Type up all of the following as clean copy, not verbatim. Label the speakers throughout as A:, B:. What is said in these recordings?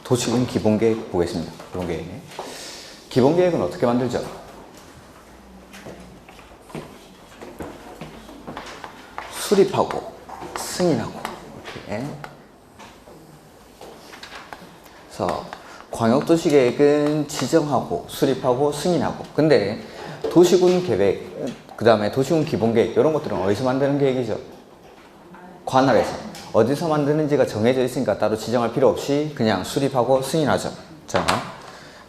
A: 도시군 기본계획 보겠습니다. 기본계획. 기본계획은 어떻게 만들죠? 수립하고 승인하고 이렇게. 그래서 광역도시계획은 지정하고 수립하고 승인하고. 근데 도시군 계획, 그 다음에 도시군 기본계획 이런 것들은 어디서 만드는 계획이죠? 관할에서. 어디서 만드는지가 정해져 있으니까 따로 지정할 필요 없이 그냥 수립하고 승인하죠. 자,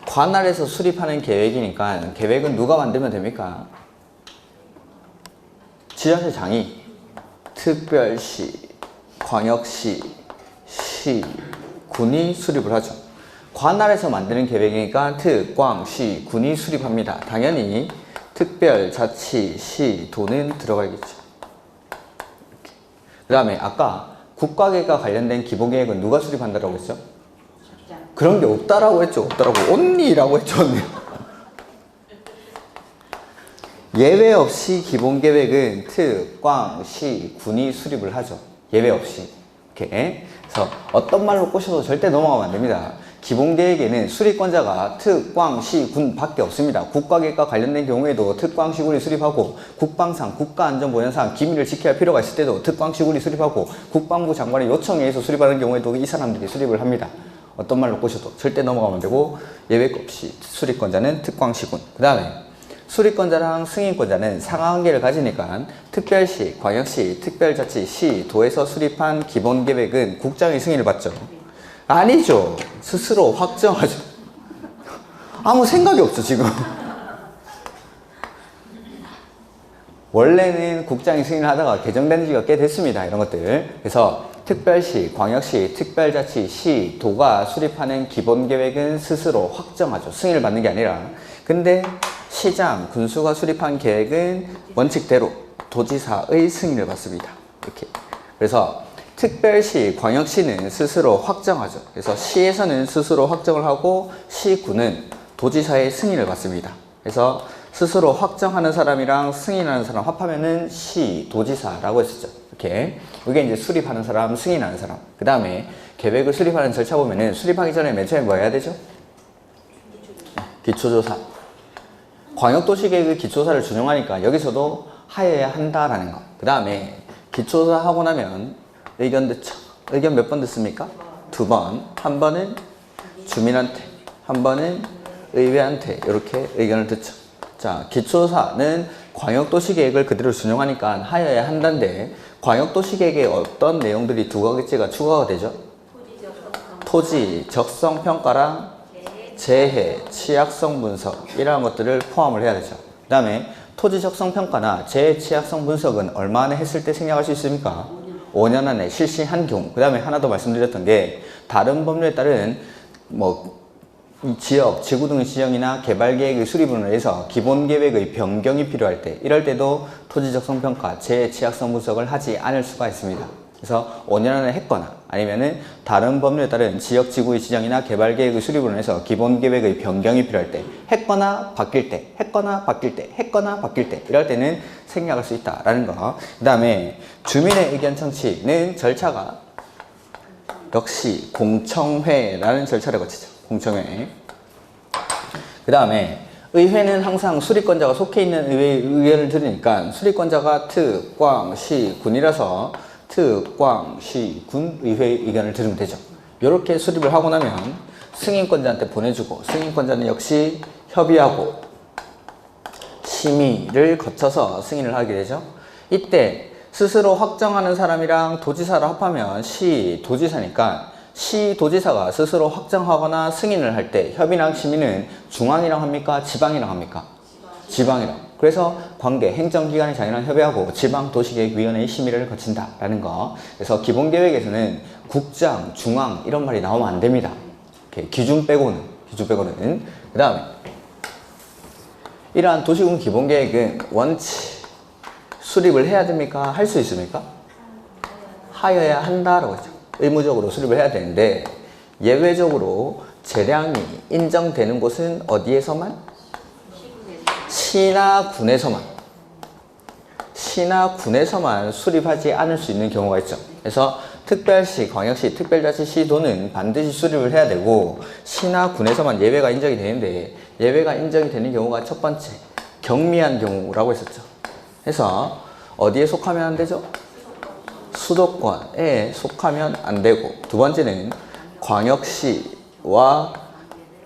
A: 관할에서 수립하는 계획이니까 계획은 누가 만들면 됩니까? 지자체장이 특별시, 광역시, 시, 군이 수립을 하죠. 관할에서 만드는 계획이니까 특, 광, 시, 군이 수립합니다. 당연히 특별, 자치, 시, 도는 들어가겠죠. 그 다음에 아까 국가계획과 관련된 기본계획은 누가 수립한다라고 했죠? 그런 게 없다라고 했죠. 없다라고. 언니라고 했죠. 언니. 예외 없이 기본계획은 특, 광, 시, 군이 수립을 하죠. 예외 없이. 이렇게. 그래서 어떤 말로 꼬셔도 절대 넘어가면 안 됩니다. 기본계획에는 수립권자가 특, 광, 시, 군 밖에 없습니다. 국가계획과 관련된 경우에도 특, 광, 시, 군이 수립하고 국방상, 국가안전보전상 기밀을 지켜야 할 필요가 있을 때도 특, 광, 시, 군이 수립하고 국방부 장관의 요청에 의해서 수립하는 경우에도 이 사람들이 수립을 합니다. 어떤 말로 꼬셔도 절대 넘어가면 안 되고 예외 없이 수립권자는 특, 광, 시, 군. 그 다음에 수립권자랑 승인권자는 상하관계를 가지니까 특별시, 광역시, 특별자치, 시, 도에서 수립한 기본계획은 국장의 승인을 받죠. 아니죠. 스스로 확정하죠. 아무 생각이 없어 지금. 원래는 국장이 승인을 하다가 개정된 지가 꽤 됐습니다. 이런 것들. 그래서 특별시, 광역시, 특별자치, 시, 도가 수립하는 기본계획은 스스로 확정하죠. 승인을 받는 게 아니라. 근데 시장, 군수가 수립한 계획은 원칙대로 도지사의 승인을 받습니다. 이렇게. 그래서 특별시, 광역시는 스스로 확정하죠. 그래서 시에서는 스스로 확정을 하고 시군은 도지사의 승인을 받습니다. 그래서 스스로 확정하는 사람이랑 승인하는 사람 합하면은 시, 도지사라고 했었죠. 이렇게. 이게 이제 수립하는 사람, 승인하는 사람. 그 다음에 계획을 수립하는 절차 보면은 수립하기 전에 맨 처음에 뭐 해야 되죠? 기초조사. 광역도시계획의 기초조사를 준용하니까 여기서도 하여야 한다라는 거. 그 다음에 기초조사 하고 나면 의견 듣죠. 의견 몇 번 듣습니까? 2번. 한 번은 주민한테, 한 번은 의회한테 이렇게 의견을 듣죠. 자, 기초조사는 광역도시계획을 그대로 준용하니까 하여야 한다인데 광역도시계획에 어떤 내용들이 두 가지가 추가가 되죠? 토지 적성평가랑 재해, 취약성 분석 이러한 것들을 포함을 해야 되죠. 그 다음에 토지 적성평가나 재해, 취약성 분석은 얼마 안에 했을 때 생략할 수 있습니까? 5년 안에 실시한 경우. 그 다음에 하나 더 말씀드렸던 게 다른 법률에 따른 지역, 지구 등의 지정이나 개발계획의 수립을 위해서 기본계획의 변경이 필요할 때 이럴 때도 토지적성평가, 재해, 취약성 분석을 하지 않을 수가 있습니다. 그래서 5년 안에 했거나 아니면은 다른 법률에 따른 지역, 지구의 지정이나 개발계획의 수립을 위해서 기본계획의 변경이 필요할 때 했거나 바뀔 때, 했거나 바뀔 때, 했거나 바뀔 때 이럴 때는 생략할 수 있다라는 거. 그 다음에 주민의 의견 청취는 절차가 역시 공청회라는 절차를 거치죠. 공청회. 그 다음에 의회는 항상 수립권자가 속해 있는 의회의 의견을 들으니까 수립권자가 특, 광, 시, 군이라서 특, 광, 시, 군 의회의 의견을 들으면 되죠. 이렇게 수립을 하고 나면 승인권자한테 보내주고 승인권자는 역시 협의하고 심의를 거쳐서 승인을 하게 되죠. 이때 스스로 확정하는 사람이랑 도지사를 합하면 시, 도지사니까 시, 도지사가 스스로 확정하거나 승인을 할 때 협의랑 심의는 중앙이랑 합니까? 지방이랑 합니까? 지방이랑. 그래서 관계, 행정기관의 장이랑 협의하고 지방도시계획위원회의 심의를 거친다라는 거. 그래서 기본계획에서는 국장, 중앙 이런 말이 나오면 안 됩니다. 이렇게 기준 빼고는. 그 다음에 이러한 도시군 기본계획은 원칙 수립을 해야 됩니까? 할 수 있습니까? 하여야 한다라고 했죠. 의무적으로 수립을 해야 되는데 예외적으로 재량이 인정되는 곳은 어디에서만? 시나 군에서만 수립하지 않을 수 있는 경우가 있죠. 그래서 특별시, 광역시, 특별자치시도는 반드시 수립을 해야 되고 시나 군에서만 예외가 인정이 되는데 예외가 인정이 되는 경우가 첫 번째 경미한 경우라고 했었죠. 그래서 어디에 속하면 안 되죠? 수도권에 속하면 안 되고 두 번째는 광역시와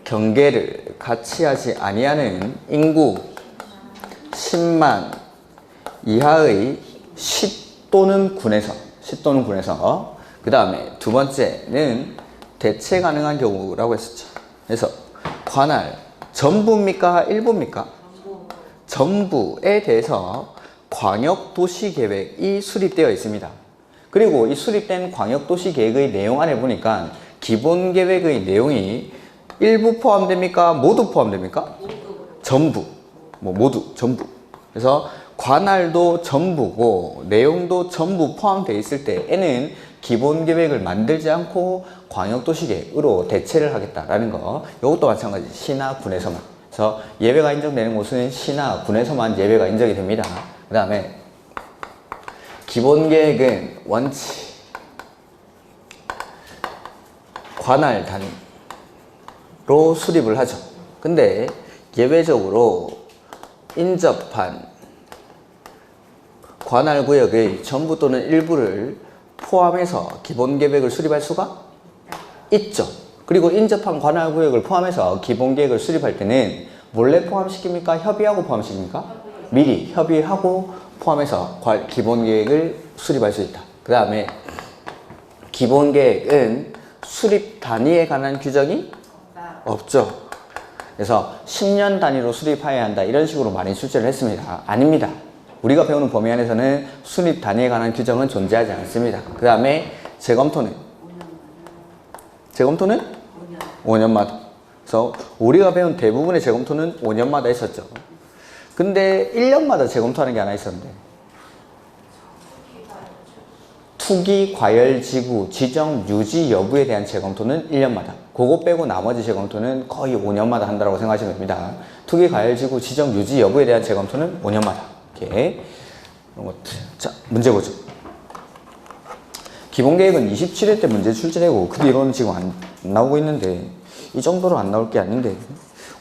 A: 경계를 같이 하지 아니하는 인구 10만 이하의 시 또는 군에서 그 다음에 두 번째는 대체 가능한 경우라고 했었죠. 그래서 관할 전부입니까? 일부입니까? 전부에 대해서 광역도시계획이 수립되어 있습니다. 그리고 이 수립된 광역도시계획의 내용 안에 보니까 기본계획의 내용이 일부 포함됩니까? 모두 포함됩니까? 전부. 모두, 전부. 그래서 관할도 전부고 내용도 전부 포함되어 있을 때에는 기본계획을 만들지 않고 광역도시계획으로 대체를 하겠다라는 거. 이것도 마찬가지. 시나 군에서만. 그래서 예외가 인정되는 곳은 시나 군에서만 예외가 인정이 됩니다. 그 다음에 기본계획은 원칙 관할 단위로 수립을 하죠. 근데 예외적으로 인접한 관할구역의 전부 또는 일부를 포함해서 기본계획을 수립할 수가 있죠. 그리고 인접한 관할구역을 포함해서 기본계획을 수립할 때는 몰래 포함시킵니까? 협의하고 포함시킵니까? 미리 협의하고 포함해서 기본계획을 수립할 수 있다. 그 다음에 기본계획은 수립 단위에 관한 규정이 없죠. 그래서 10년 단위로 수립해야 한다 이런 식으로 많이 출제를 했습니다. 아닙니다. 우리가 배우는 범위 안에서는 수립 단위에 관한 규정은 존재하지 않습니다. 그 다음에 재검토는 5년마다. 그래서 우리가 배운 대부분의 재검토는 5년마다 있었죠. 근데 1년마다 재검토하는 게 하나 있었는데 투기, 과열지구, 지정, 유지 여부에 대한 재검토는 1년마다. 그거 빼고 나머지 재검토는 거의 5년마다 한다고 생각하시면 됩니다. 투기, 과열지구, 지정, 유지 여부에 대한 재검토는 5년마다. 이렇게. 이런 것들. 자, 문제 보죠. 기본계획은 27회 때 문제 출제되고 그 뒤로는 지금 안 나오고 있는데 이 정도로 안 나올 게 아닌데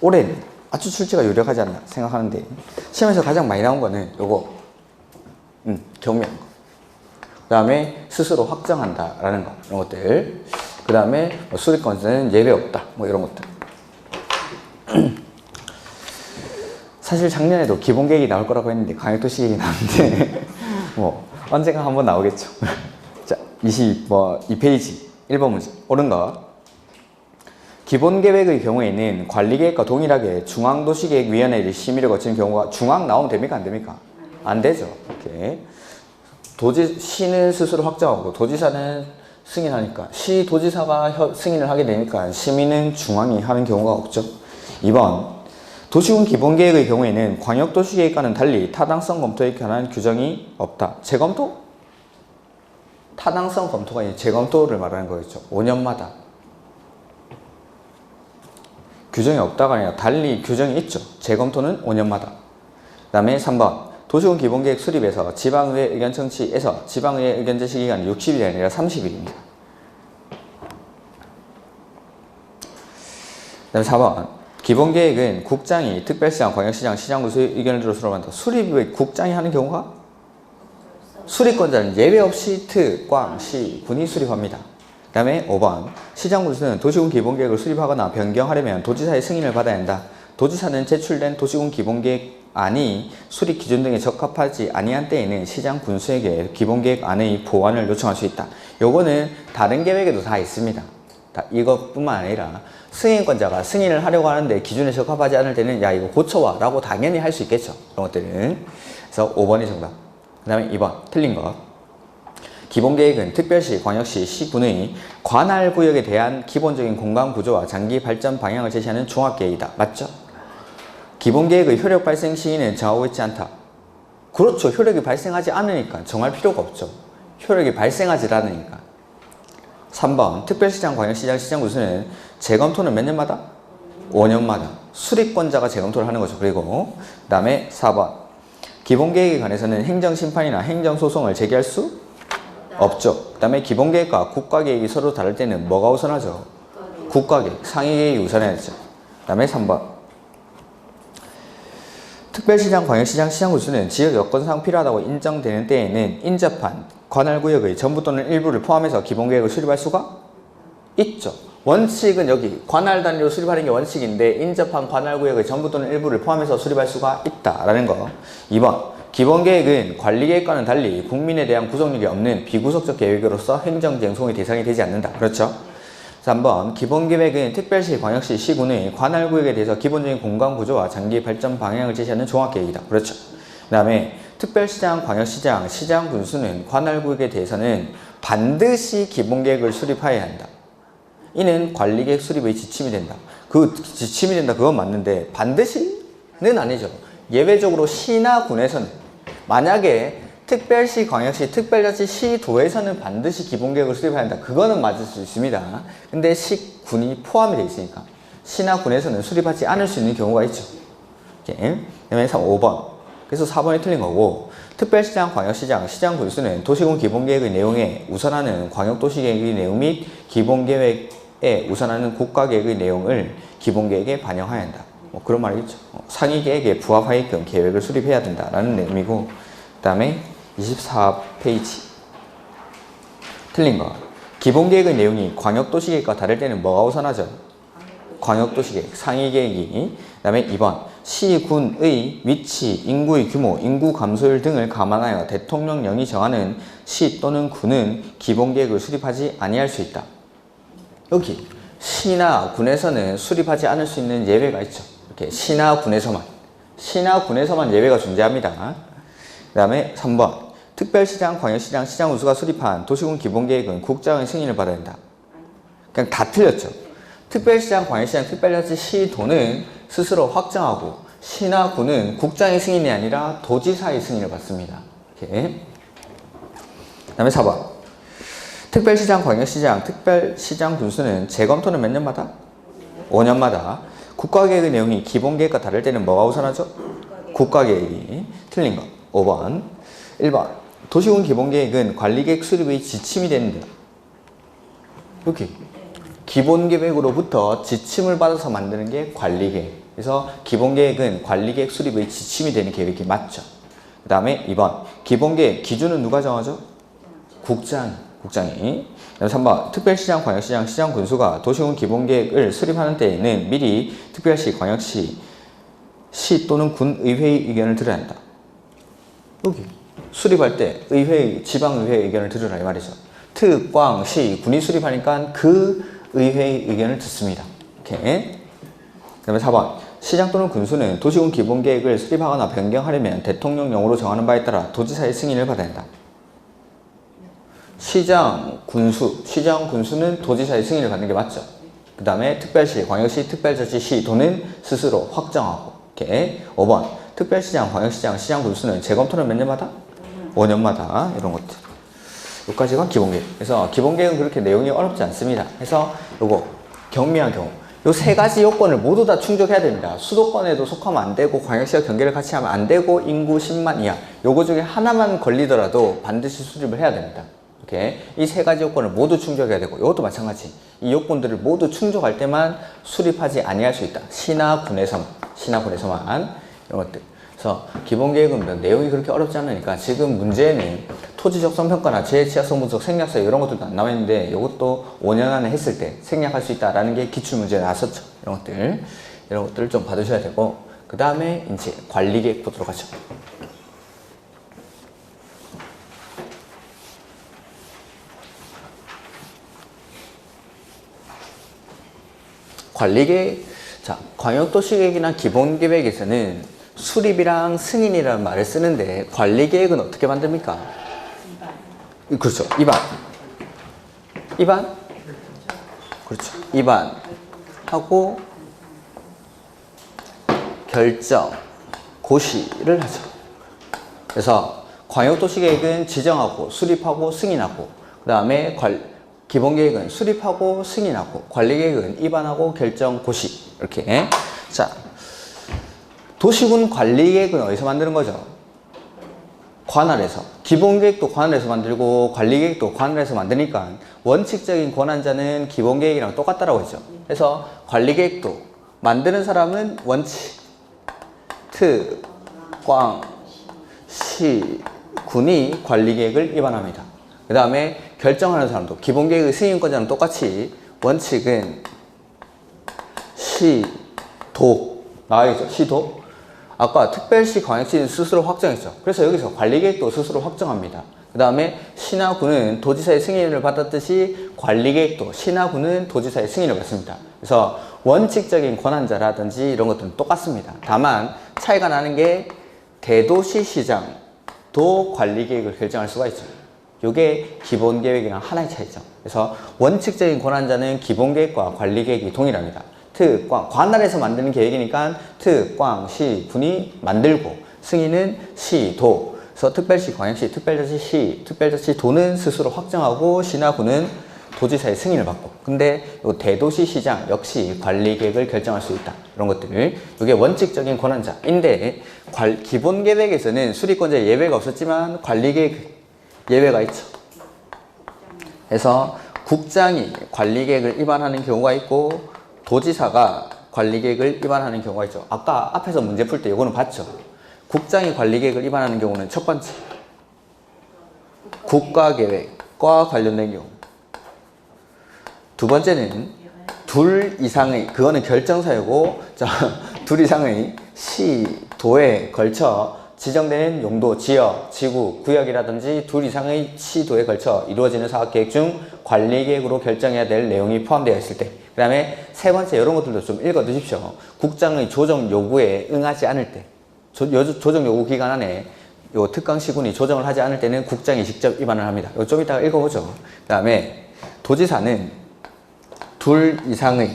A: 올해는 아주 출제가 유력하지 않나 생각하는데 시험에서 가장 많이 나온 거는 요거 경미한 거. 그 다음에 스스로 확정한다라는 거 이런 것들. 그 다음에 수립권자는 예외 없다 뭐 이런 것들. 사실 작년에도 기본계획이 나올 거라고 했는데 광역도시계획이 나왔는데 뭐 언젠가 한번 나오겠죠. 자, 2페이지 1번 문제 옳은 거. 기본계획의 경우에는 관리계획과 동일하게 중앙도시계획위원회의 심의를 거치는 경우가 중앙 나오면 됩니까? 안 됩니까? 안 되죠. 이렇게. 시는 스스로 확정하고 도지사는 승인하니까 시도지사가 승인을 하게 되니까 심의는 중앙이 하는 경우가 없죠. 2번 도시군 기본계획의 경우에는 광역도시계획과는 달리 타당성 검토에 관한 규정이 없다. 재검토? 타당성 검토가 아니라 재검토를 말하는 거겠죠. 5년마다 규정이 없다가 아니라 달리 규정이 있죠. 재검토는 5년마다. 그 다음에 3번 도시군 기본계획 수립에서 지방의회 의견 청취에서 지방의회 의견 제시 기간은 60일이 아니라 30일입니다. 그 다음에 4번 기본계획은 국장이 특별시장, 광역시장, 시장군수의 의견을 들어 수립한다. 수립을 국장이 하는 경우가 수립권자는 예외 없이 특, 광, 시, 군이 수립합니다. 그 다음에 5번 시장군수는 도시군 기본계획을 수립하거나 변경하려면 도지사의 승인을 받아야 한다. 도지사는 제출된 도시군 기본계획안이 수립 기준 등에 적합하지 아니한 때에는 시장 군수에게 기본계획안의 보완을 요청할 수 있다. 요거는 다른 계획에도 다 있습니다. 이것뿐만 아니라 승인권자가 승인을 하려고 하는데 기준에 적합하지 않을 때는 야 이거 고쳐와 라고 당연히 할 수 있겠죠. 그런 것들은. 그래서 5번이 정답. 그 다음에 2번 틀린 거. 기본계획은 특별시, 광역시, 시군의 관할구역에 대한 기본적인 공간구조와 장기 발전 방향을 제시하는 종합계획이다. 맞죠? 기본계획의 효력 발생 시기는 정하고 있지 않다. 그렇죠. 효력이 발생하지 않으니까 정할 필요가 없죠. 효력이 발생하지 않으니까. 3번 특별시장, 광역시장, 시장군수는 재검토는 몇 년마다? 5년마다. 수립권자가 재검토를 하는 거죠. 그리고 그 다음에 4번 기본계획에 관해서는 행정심판이나 행정소송을 제기할 수 없죠. 그 다음에 기본계획과 국가계획이 서로 다를 때는 뭐가 우선하죠? 국가계획, 상위계획이 우선해야죠. 그 다음에 3번. 특별시장, 광역시장, 시장군수는 지역 여건상 필요하다고 인정되는 때에는 인접한 관할구역의 전부 또는 일부를 포함해서 기본계획을 수립할 수가 있죠. 원칙은 여기 관할 단위로 수립하는 게 원칙인데 인접한 관할구역의 전부 또는 일부를 포함해서 수립할 수가 있다라는 거. 2번. 기본계획은 관리계획과는 달리 국민에 대한 구속력이 없는 비구속적 계획으로서 행정쟁송의 대상이 되지 않는다. 그렇죠? 3번. 기본계획은 특별시, 광역시, 시군의 관할구역에 대해서 기본적인 공간구조와 장기 발전 방향을 제시하는 종합계획이다. 그렇죠? 그 다음에 특별시장, 광역시장, 시장군수는 관할구역에 대해서는 반드시 기본계획을 수립하여야 한다. 이는 관리계획 수립의 지침이 된다. 그 지침이 된다 그건 맞는데 반드시는 아니죠. 예외적으로 시나 군에서는 만약에 특별시, 광역시, 특별자치, 시도에서는 반드시 기본계획을 수립해야 한다. 그거는 맞을 수 있습니다. 근데 시, 군이 포함이 되어 있으니까 시나 군에서는 수립하지 않을 수 있는 경우가 있죠. 그 다음에 5번. 그래서 4번이 틀린 거고 특별시장, 광역시장, 시장군수는 도시군 기본계획의 내용에 우선하는 광역도시계획의 내용 및 기본계획에 우선하는 국가계획의 내용을 기본계획에 반영해야 한다. 뭐 그런 말이겠죠. 상위계획에 부합하게끔 계획을 수립해야 된다라는 내용이고 그 다음에 24페이지 틀린 거. 기본계획의 내용이 광역도시계획과 다를 때는 뭐가 우선하죠? 광역도시계획, 상위계획이. 그 다음에 2번. 시, 군의 위치, 인구의 규모, 인구 감소율 등을 감안하여 대통령령이 정하는 시 또는 군은 기본계획을 수립하지 아니할 수 있다. 여기 시나 군에서는 수립하지 않을 수 있는 예외가 있죠. 이렇게 시나 군에서만 예외가 존재합니다. 그 다음에 3번. 특별시장, 광역시장, 시장군수가 수립한 도시군 기본계획은 국장의 승인을 받아야 한다. 그냥 다 틀렸죠. 특별시장, 광역시장, 특별자치, 시도는 스스로 확정하고 시나 군은 국장의 승인이 아니라 도지사의 승인을 받습니다. 이렇게. 그 다음에 4번. 특별시장, 광역시장, 특별시장 군수는 재검토는 몇 년마다? 5년마다. 국가계획의 내용이 기본계획과 다를 때는 뭐가 우선하죠? 국가계획이. 틀린 거. 5번. 1번. 도시군 기본계획은 관리계획 수립의 지침이 되는데 여기 기본계획으로부터 지침을 받아서 만드는 게 관리계획. 그래서 기본계획은 관리계획 수립의 지침이 되는 계획이 맞죠. 그 다음에 2번. 기본계획 기준은 누가 정하죠? 국장이. 그 다음에 3번. 특별시장, 광역시장, 시장군수가 도시군 기본계획을 수립하는 때에는 미리 특별시, 광역시, 시 또는 군의회의 의견을 들어야 한다. 여기 수립할 때 지방의회의 의견을 들으라 이 말이죠. 특, 광, 시, 군이 수립하니까 그 의회의 의견을 듣습니다. 이렇게. 그 다음에 4번. 시장 또는 군수는 도시군 기본계획을 수립하거나 변경하려면 대통령령으로 정하는 바에 따라 도지사의 승인을 받아야 한다. 시장, 군수는 도지사의 승인을 받는 게 맞죠. 그 다음에 특별시, 광역시, 특별자치, 시도는 스스로 확정하고. 이렇게. 5번. 특별시장, 광역시장, 시장군수는 재검토는 몇 년마다? 5년마다. 이런 것들. 여기까지가 기본계획. 그래서 기본계획은 그렇게 내용이 어렵지 않습니다. 그래서 요거 경미한 경우 요 세 가지 요건을 모두 다 충족해야 됩니다. 수도권에도 속하면 안 되고 광역시와 경계를 같이 하면 안 되고 인구 10만 이하 요거 중에 하나만 걸리더라도 반드시 수립을 해야 됩니다. 이렇게 이 세 가지 요건을 모두 충족해야 되고 이것도 마찬가지. 이 요건들을 모두 충족할 때만 수립하지 아니할 수 있다. 시나 군에서만 이런 것들. 그래서 기본계획은 내용이 그렇게 어렵지 않으니까 지금 문제는 토지적성평가나 재해취약성 분석, 생략서 이런 것들도 안 나와 있는데 이것도 5년 안에 했을 때 생략할 수 있다라는 게 기출문제에 나왔었죠. 이런 것들을 좀 받으셔야 되고 그 다음에 이제 관리계획 보도록 하죠. 관리계획. 자, 광역도시계획이나 기본계획에서는 수립이랑 승인이라는 말을 쓰는데 관리계획은 어떻게 만듭니까? 그렇죠. 입안? 그렇죠. 입안하고 결정, 고시를 하죠. 그래서 광역도시계획은 지정하고 수립하고 승인하고 그 다음에 기본계획은 수립하고 승인하고 관리계획은 입안하고 결정, 고시 이렇게. 자, 도시군 관리계획은 어디서 만드는 거죠? 관할에서 기본계획도 관할에서 만들고 관리계획도 관할에서 만드니까 원칙적인 권한자는 기본계획이랑 똑같다라고 했죠. 그래서 관리계획도 만드는 사람은 원칙, 트, 꽝, 시, 군이 관리계획을 위반합니다. 그 다음에 결정하는 사람도 기본계획의 승인권자는 똑같이 원칙은 시, 도 나와있죠. 시, 도. 아까 특별시, 광역시는 스스로 확정했죠. 그래서 여기서 관리계획도 스스로 확정합니다. 그 다음에 시나 구는 도지사의 승인을 받았듯이 관리계획도 시나 구는 도지사의 승인을 받습니다. 그래서 원칙적인 권한자라든지 이런 것들은 똑같습니다. 다만 차이가 나는 게 대도시시장도 관리계획을 결정할 수가 있죠. 이게 기본계획이랑 하나의 차이죠. 그래서 원칙적인 권한자는 기본계획과 관리계획이 동일합니다. 트, 꽝, 관할에서 만드는 계획이니까 트, 꽝, 시, 군이 만들고 승인은 시, 도. 그래서 특별시, 광역시, 특별자치, 시, 특별자치, 도는 스스로 확정하고 시나 구는 도지사의 승인을 받고. 근데 요 대도시 시장 역시 관리계획을 결정할 수 있다. 이런 것들을 이게 원칙적인 권한자인데 기본계획에서는 수리권자의 예외가 없었지만 관리계획 예외가 있죠. 그래서 국장이 관리계획을 위반하는 경우가 있고 도지사가 관리계획을 위반하는 경우가 있죠. 아까 앞에서 문제 풀 때 이거는 봤죠. 국장이 관리계획을 위반하는 경우는 첫 번째 국가계획과 관련된 경우, 두 번째는 둘 이상의, 그거는 결정사유고, 자, 둘 이상의 시, 도에 걸쳐 지정되는 용도, 지역, 지구, 구역이라든지 둘 이상의 시, 도에 걸쳐 이루어지는 사업계획 중 관리계획으로 결정해야 될 내용이 포함되어 있을 때. 그 다음에 세 번째, 이런 것들도 좀 읽어 두십시오. 국장의 조정 요구에 응하지 않을 때, 조정 요구 기간 안에 요 특강시군이 조정을 하지 않을 때는 국장이 직접 위반을 합니다. 이거 좀 이따가 읽어보죠. 그 다음에 도지사는 둘 이상의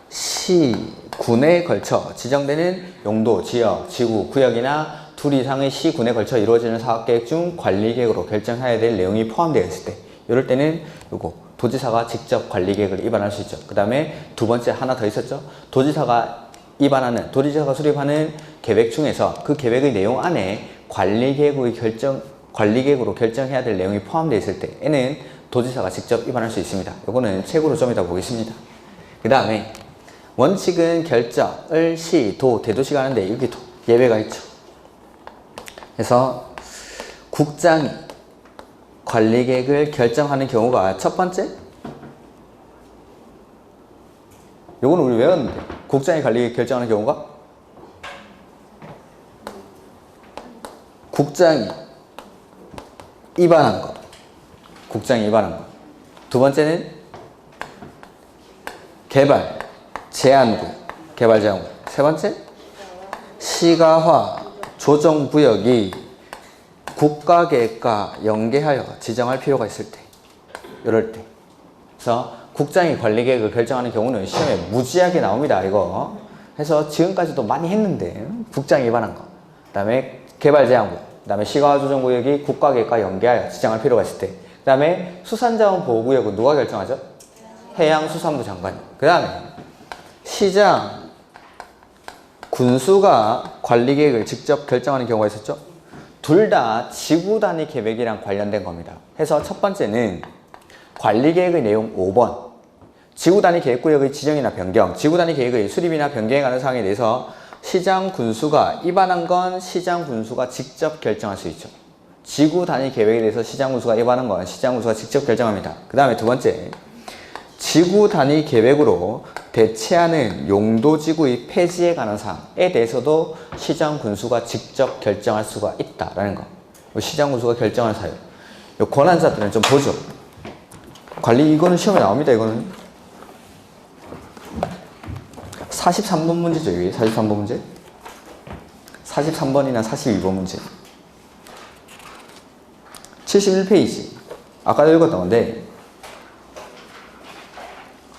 A: 시, 군에 걸쳐 지정되는 용도, 지역, 지구, 구역이나 둘 이상의 시, 군에 걸쳐 이루어지는 사업계획 중 관리계획으로 결정해야 될 내용이 포함되어 있을 때, 이럴 때는 요거 도지사가 직접 관리계획을 위반할 수 있죠. 그 다음에 두 번째 하나 더 있었죠. 도지사가 수립하는 계획 중에서 그 계획의 내용 안에 관리계획으로 결정해야 될 내용이 포함되어 있을 때에는 도지사가 직접 위반할 수 있습니다. 이거는 책으로 좀 이따 보겠습니다. 그 다음에 원칙은 결정을 시, 도, 대도시가 하는데 여기 예외가 있죠. 그래서 국장이 관리계획을 결정하는 경우가 첫 번째, 요거는 우리 외웠는데, 국장이 관리계획 결정하는 경우가 국장이 위반한 것. 두 번째는 개발 제한구. 세 번째, 시가화 조정구역이 국가계획과 연계하여 지정할 필요가 있을 때, 이럴 때. 그래서 국장이 관리계획을 결정하는 경우는 시험에 무지하게 나옵니다. 이거 해서 지금까지도 많이 했는데 국장이 위반한 거, 그 다음에 개발제한구, 그 다음에 시가화 조정구역이 국가계획과 연계하여 지정할 필요가 있을 때, 그 다음에 수산자원보호구역은 누가 결정하죠? 해양수산부 장관이. 그 다음에 시장, 군수가 관리계획을 직접 결정하는 경우가 있었죠. 둘 다 지구 단위 계획이랑 관련된 겁니다. 해서 첫 번째는 관리계획의 내용 5번, 지구 단위 계획구역의 지정이나 변경, 지구 단위 계획의 수립이나 변경에 관한 사항에 대해서 시장 군수가 위반한 건 시장 군수가 직접 결정할 수 있죠. 지구 단위 계획에 대해서 시장 군수가 위반한 건 시장 군수가 직접 결정합니다. 그 다음에 두 번째, 지구 단위 계획으로 대체하는 용도지구의 폐지에 관한 사항에 대해서도 시장 군수가 직접 결정할 수가 있다라는 거. 시장 군수가 결정할 사유. 이 권한자들은 좀 보죠. 이거는 시험에 나옵니다. 이거는 43번 문제죠. 여기 43번 문제. 43번이나 42번 문제. 71페이지. 아까 읽었던 건데,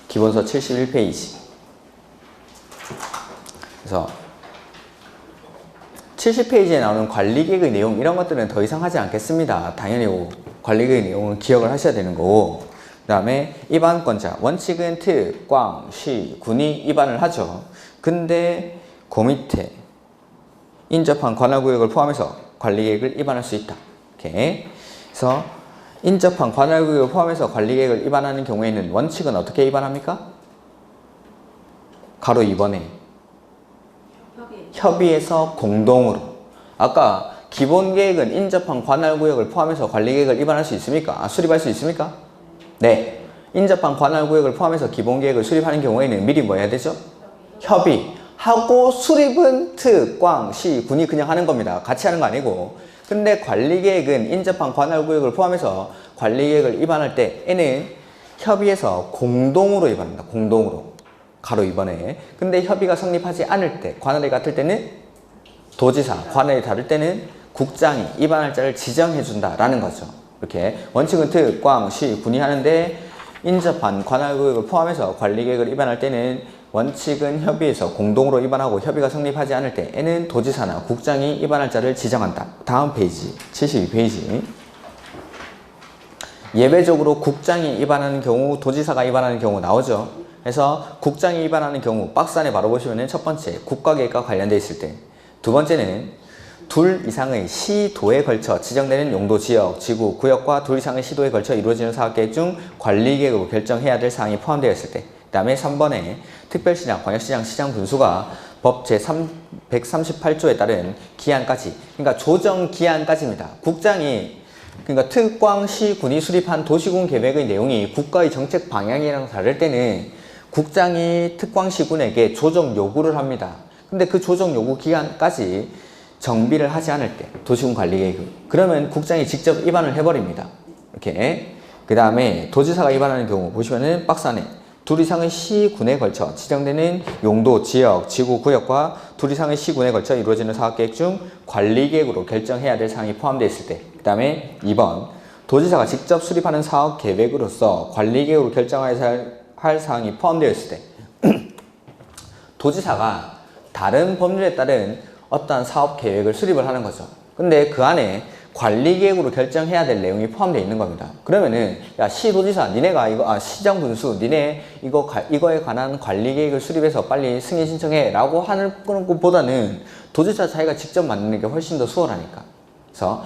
A: 기본서 71페이지. 그래서 70페이지에 나오는 관리계획의 내용, 이런 것들은 더 이상 하지 않겠습니다. 당연히 관리계획의 내용은 기억을 하셔야 되는 거고, 그 다음에 위반권자, 원칙은 트, 꽝, 시, 군이 위반을 하죠. 근데 그 밑에 인접한 관할구역을 포함해서 관리계획을 위반할 수 있다. 이렇게. 그래서 인접한 관할구역을 포함해서 관리계획을 위반하는 경우에는 원칙은 어떻게 위반합니까? 가로 2번에 협의해서 공동으로. 아까 기본계획은 인접한 관할구역을 포함해서 관리계획을 위반할 수 있습니까? 수립할 수 있습니까? 네. 인접한 관할구역을 포함해서 기본계획을 수립하는 경우에는 미리 뭐 해야 되죠? 협의하고 수립은 특, 꽝, 시, 군이 그냥 하는 겁니다. 같이 하는 거 아니고. 근데 관리계획은 인접한 관할구역을 포함해서 관리계획을 위반할 때에는 협의해서 공동으로 위반합니다. 공동으로. 가로 2번에. 근데 협의가 성립하지 않을 때, 관할이 같을 때는 도지사, 관할이 다를 때는 국장이 위반할 자를 지정해준다라는 거죠. 이렇게 원칙은 특, 꽝, 시, 군이 하는데 인접한 관할구역을 포함해서 관리계획을 위반할 때는 원칙은 협의해서 공동으로 위반하고 협의가 성립하지 않을 때에는 도지사나 국장이 위반할 자를 지정한다. 다음 페이지 72페이지. 예외적으로 국장이 위반하는 경우, 도지사가 위반하는 경우 나오죠. 그래서 국장이 위반하는 경우 박스 안에 바로 보시면 첫 번째 국가계획과 관련되어 있을 때, 두 번째는 둘 이상의 시도에 걸쳐 지정되는 용도, 지역, 지구, 구역과 둘 이상의 시도에 걸쳐 이루어지는 사업계획 중 관리계획으로 결정해야 될 사항이 포함되어 있을 때, 그 다음에 3번에 특별시장, 광역시장, 시장 군수가 법 제138조에 따른 기한까지, 그러니까 조정 기한까지입니다. 국장이, 그러니까 특광시 군이 수립한 도시군 계획의 내용이 국가의 정책 방향이랑 다를 때는 국장이 특광시군에게 조정 요구를 합니다. 근데 그 조정 요구 기간까지 정비를 하지 않을 때, 도시군 관리계획, 그러면 국장이 직접 위반을 해버립니다. 이렇게. 그 다음에 도지사가 위반하는 경우 보시면은 박스 안에 둘 이상의 시군에 걸쳐 지정되는 용도, 지역, 지구, 구역과 둘 이상의 시군에 걸쳐 이루어지는 사업계획 중 관리계획으로 결정해야 될 사항이 포함되어 있을 때, 그 다음에 2번 도지사가 직접 수립하는 사업계획으로서 관리계획으로 결정해야 할 사항이 포함되어 있을 때 도지사가 다른 법률에 따른 어떠한 사업계획을 수립을 하는 거죠. 근데 그 안에 관리계획으로 결정해야 될 내용이 포함되어 있는 겁니다. 그러면은 야 시도지사 니네가 이거 시장 군수 니네 이거에 관한 관리계획을 수립해서 빨리 승인 신청해 라고 하는 것보다는 도지사 자기가 직접 만드는 게 훨씬 더 수월하니까. 그래서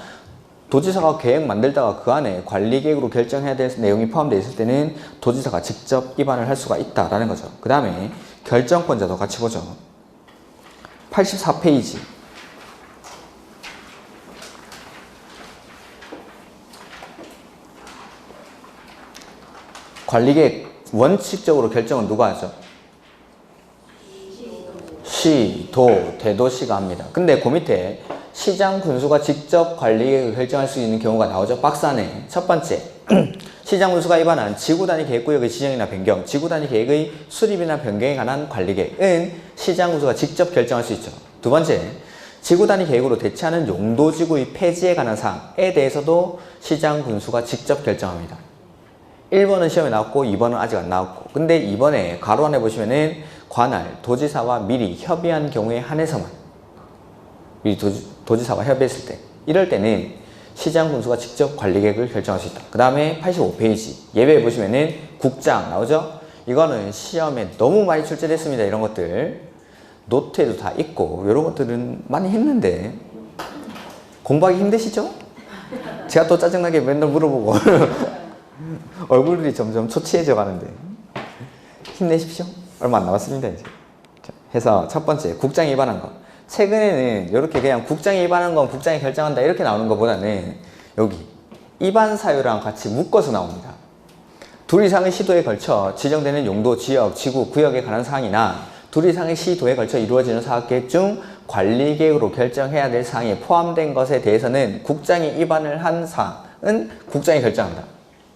A: 도지사가 계획 만들다가 그 안에 관리계획으로 결정해야 될 내용이 포함되어 있을 때는 도지사가 직접 위반을 할 수가 있다라는 거죠. 그 다음에 결정권자도 같이 보죠. 84페이지. 관리계획 원칙적으로 결정은 누가 하죠? 시, 도, 대도시가 합니다. 근데 그 밑에 시장 군수가 직접 관리계획을 결정할 수 있는 경우가 나오죠. 박스 안에 첫 번째 시장 군수가 위반한 지구단위 계획구역의 지정이나 변경, 지구단위 계획의 수립이나 변경에 관한 관리계획은 시장 군수가 직접 결정할 수 있죠. 두 번째, 지구단위 계획으로 대체하는 용도지구의 폐지에 관한 사항에 대해서도 시장 군수가 직접 결정합니다. 1번은 시험에 나왔고 2번은 아직 안 나왔고, 근데 2번에 가로 안에 보시면은 관할, 도지사와 미리 협의한 경우에 한해서만, 미리 도지사와 협의했을 때, 이럴 때는 시장 군수가 직접 관리계획을 결정할 수 있다. 그 다음에 85페이지 예외 보시면은 국장 나오죠? 이거는 시험에 너무 많이 출제됐습니다. 이런 것들 노트에도 다 있고 이런 것들은 많이 했는데 공부하기 힘드시죠? 제가 또 짜증나게 맨날 물어보고 얼굴이 점점 초췌해져 가는데 힘내십시오. 얼마 안 남았습니다. 이제 해서 첫 번째 국장이 위반한 거. 최근에는 이렇게 그냥 국장이 위반한 건 국장이 결정한다 이렇게 나오는 것보다는 여기 위반 사유랑 같이 묶어서 나옵니다. 둘 이상의 시도에 걸쳐 지정되는 용도, 지역, 지구, 구역에 관한 사항이나 둘 이상의 시도에 걸쳐 이루어지는 사업계획 중 관리계획으로 결정해야 될 사항이 포함된 것에 대해서는 국장이 위반을 한 사항은 국장이 결정한다.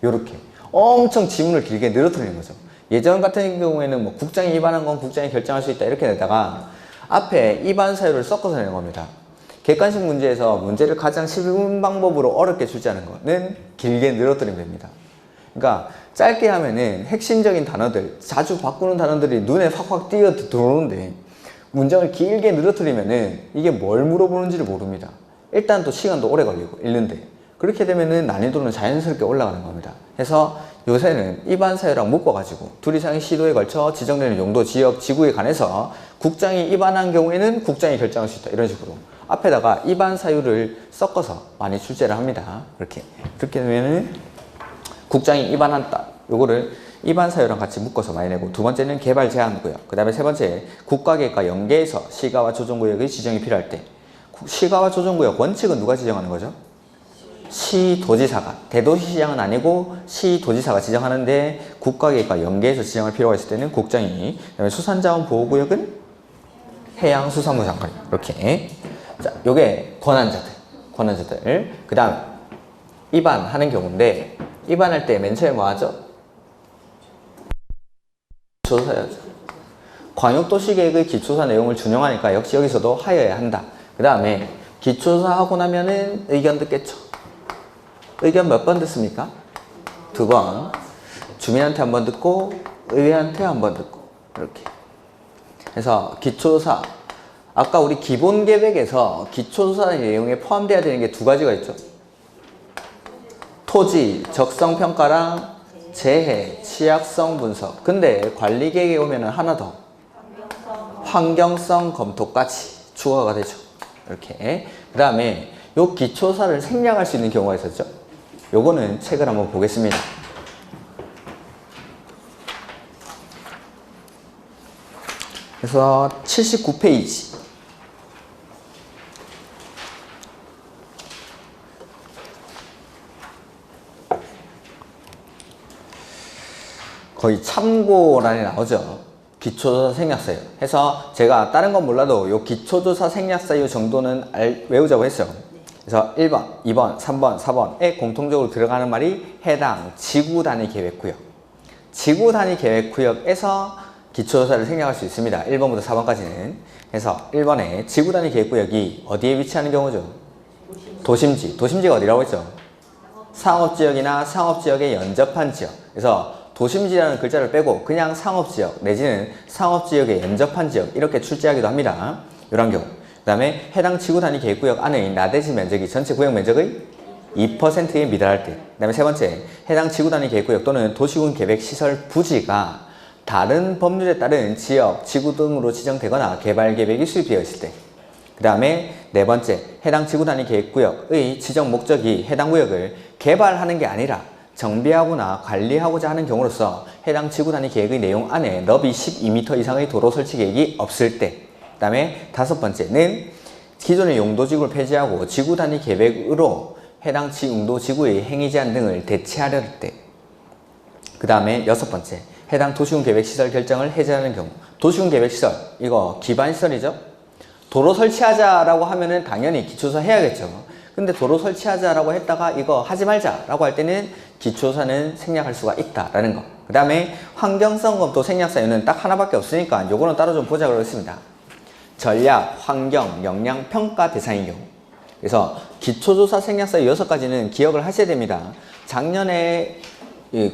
A: 이렇게 엄청 지문을 길게 늘어뜨리는 거죠. 예전 같은 경우에는 뭐 국장이 위반한 건 국장이 결정할 수 있다 이렇게 내다가 앞에 위반 사유를 섞어서 내는 겁니다. 객관식 문제에서 문제를 가장 쉬운 방법으로 어렵게 출제하는 거는 길게 늘어뜨리면 됩니다. 그러니까 짧게 하면은 핵심적인 단어들, 자주 바꾸는 단어들이 눈에 확확 띄어 들어오는데 문장을 길게 늘어뜨리면은 이게 뭘 물어보는지를 모릅니다. 일단 또 시간도 오래 걸리고 읽는데 그렇게 되면은 난이도는 자연스럽게 올라가는 겁니다. 그래서 요새는 위반 사유랑 묶어가지고 둘 이상의 시도에 걸쳐 지정되는 용도, 지역, 지구에 관해서 국장이 위반한 경우에는 국장이 결정할 수 있다. 이런 식으로. 앞에다가 입안 사유를 섞어서 많이 출제를 합니다. 그렇게 되면은 국장이 입안한다. 요거를 입안 사유랑 같이 묶어서 많이 내고, 두 번째는 개발 제한 구역, 그 다음에 세 번째 국가계획과 연계해서 시가와 조정구역의 지정이 필요할 때, 시가와 조정구역 원칙은 누가 지정하는 거죠? 시도지사가. 대도시시장은 아니고 시도지사가 지정하는데, 국가계획과 연계해서 지정할 필요가 있을 때는 국장이. 그다음에 수산자원보호구역은 해양수산부 장관이. 이렇게. 자, 요게 권한자들. 그 다음 입안하는 경우인데, 입안할 때 맨 처음에 뭐 하죠? 기초조사야죠. 광역도시계획의 기초조사 내용을 준용하니까 역시 여기서도 하여야 한다. 그 다음에 기초조사하고 나면은 의견 듣겠죠. 의견 몇 번 듣습니까? 2번. 주민한테 한 번 듣고 의회한테 한 번 듣고. 이렇게. 그래서 기초조사, 아까 우리 기본계획에서 기초조사 내용에 포함되어야 되는 게 2가지가 있죠. 토지 적성평가랑 재해 취약성 분석. 근데 관리계획에 오면은 하나 더, 환경성 검토까지 추가가 되죠. 이렇게. 그 다음에 요 기초조사를 생략할 수 있는 경우가 있었죠. 요거는 책을 한번 보겠습니다. 그래서 79페이지. 거의 참고란에 나오죠. 기초조사 생략사유. 해서 제가 다른 건 몰라도 요 기초조사 생략사유 정도는 외우자고 했어요. 그래서 1번, 2번, 3번, 4번에 공통적으로 들어가는 말이 해당 지구단위계획구역. 지구단위계획구역에서 기초조사를 생략할 수 있습니다. 1번부터 4번까지는. 그래서 1번에 지구단위계획구역이 어디에 위치하는 경우죠? 도심지. 도심지가 어디라고 했죠? 상업지역이나 상업지역에 연접한 지역. 그래서 도심지라는 글자를 빼고 그냥 상업지역 내지는 상업지역에 연접한 지역 이렇게 출제하기도 합니다. 이런 경우. 그 다음에 해당 지구단위계획구역 안의 나대지 면적이 전체 구역 면적의 2%에 미달할 때. 그 다음에 세 번째, 해당 지구단위계획구역 또는 도시군 계획시설 부지가 다른 법률에 따른 지역, 지구 등으로 지정되거나 개발계획이 수립되어 있을 때. 그 다음에 네 번째, 해당 지구단위계획구역의 지정 목적이 해당 구역을 개발하는 게 아니라 정비하거나 관리하고자 하는 경우로서 해당 지구단위계획의 내용 안에 너비 12m 이상의 도로 설치 계획이 없을 때. 그 다음에 다섯 번째는 기존의 용도지구를 폐지하고 지구단위계획으로 해당 용도지구의 행위 제한 등을 대체하려 할 때. 그 다음에 여섯 번째, 해당 도시군 계획시설 결정을 해제하는 경우. 도시군 계획시설, 이거 기반시설이죠. 도로 설치하자라고 하면은 당연히 기초조사 해야겠죠. 근데 도로 설치하자라고 했다가 이거 하지 말자라고 할 때는 기초조사는 생략할 수가 있다라는 거. 그 다음에 환경성 검토 생략 사유는 딱 하나밖에 없으니까 요거는 따로 좀 보자 그러겠습니다. 전략, 환경, 역량, 평가 대상인 경우. 그래서 기초조사 생략 사유 6가지는 기억을 하셔야 됩니다. 작년에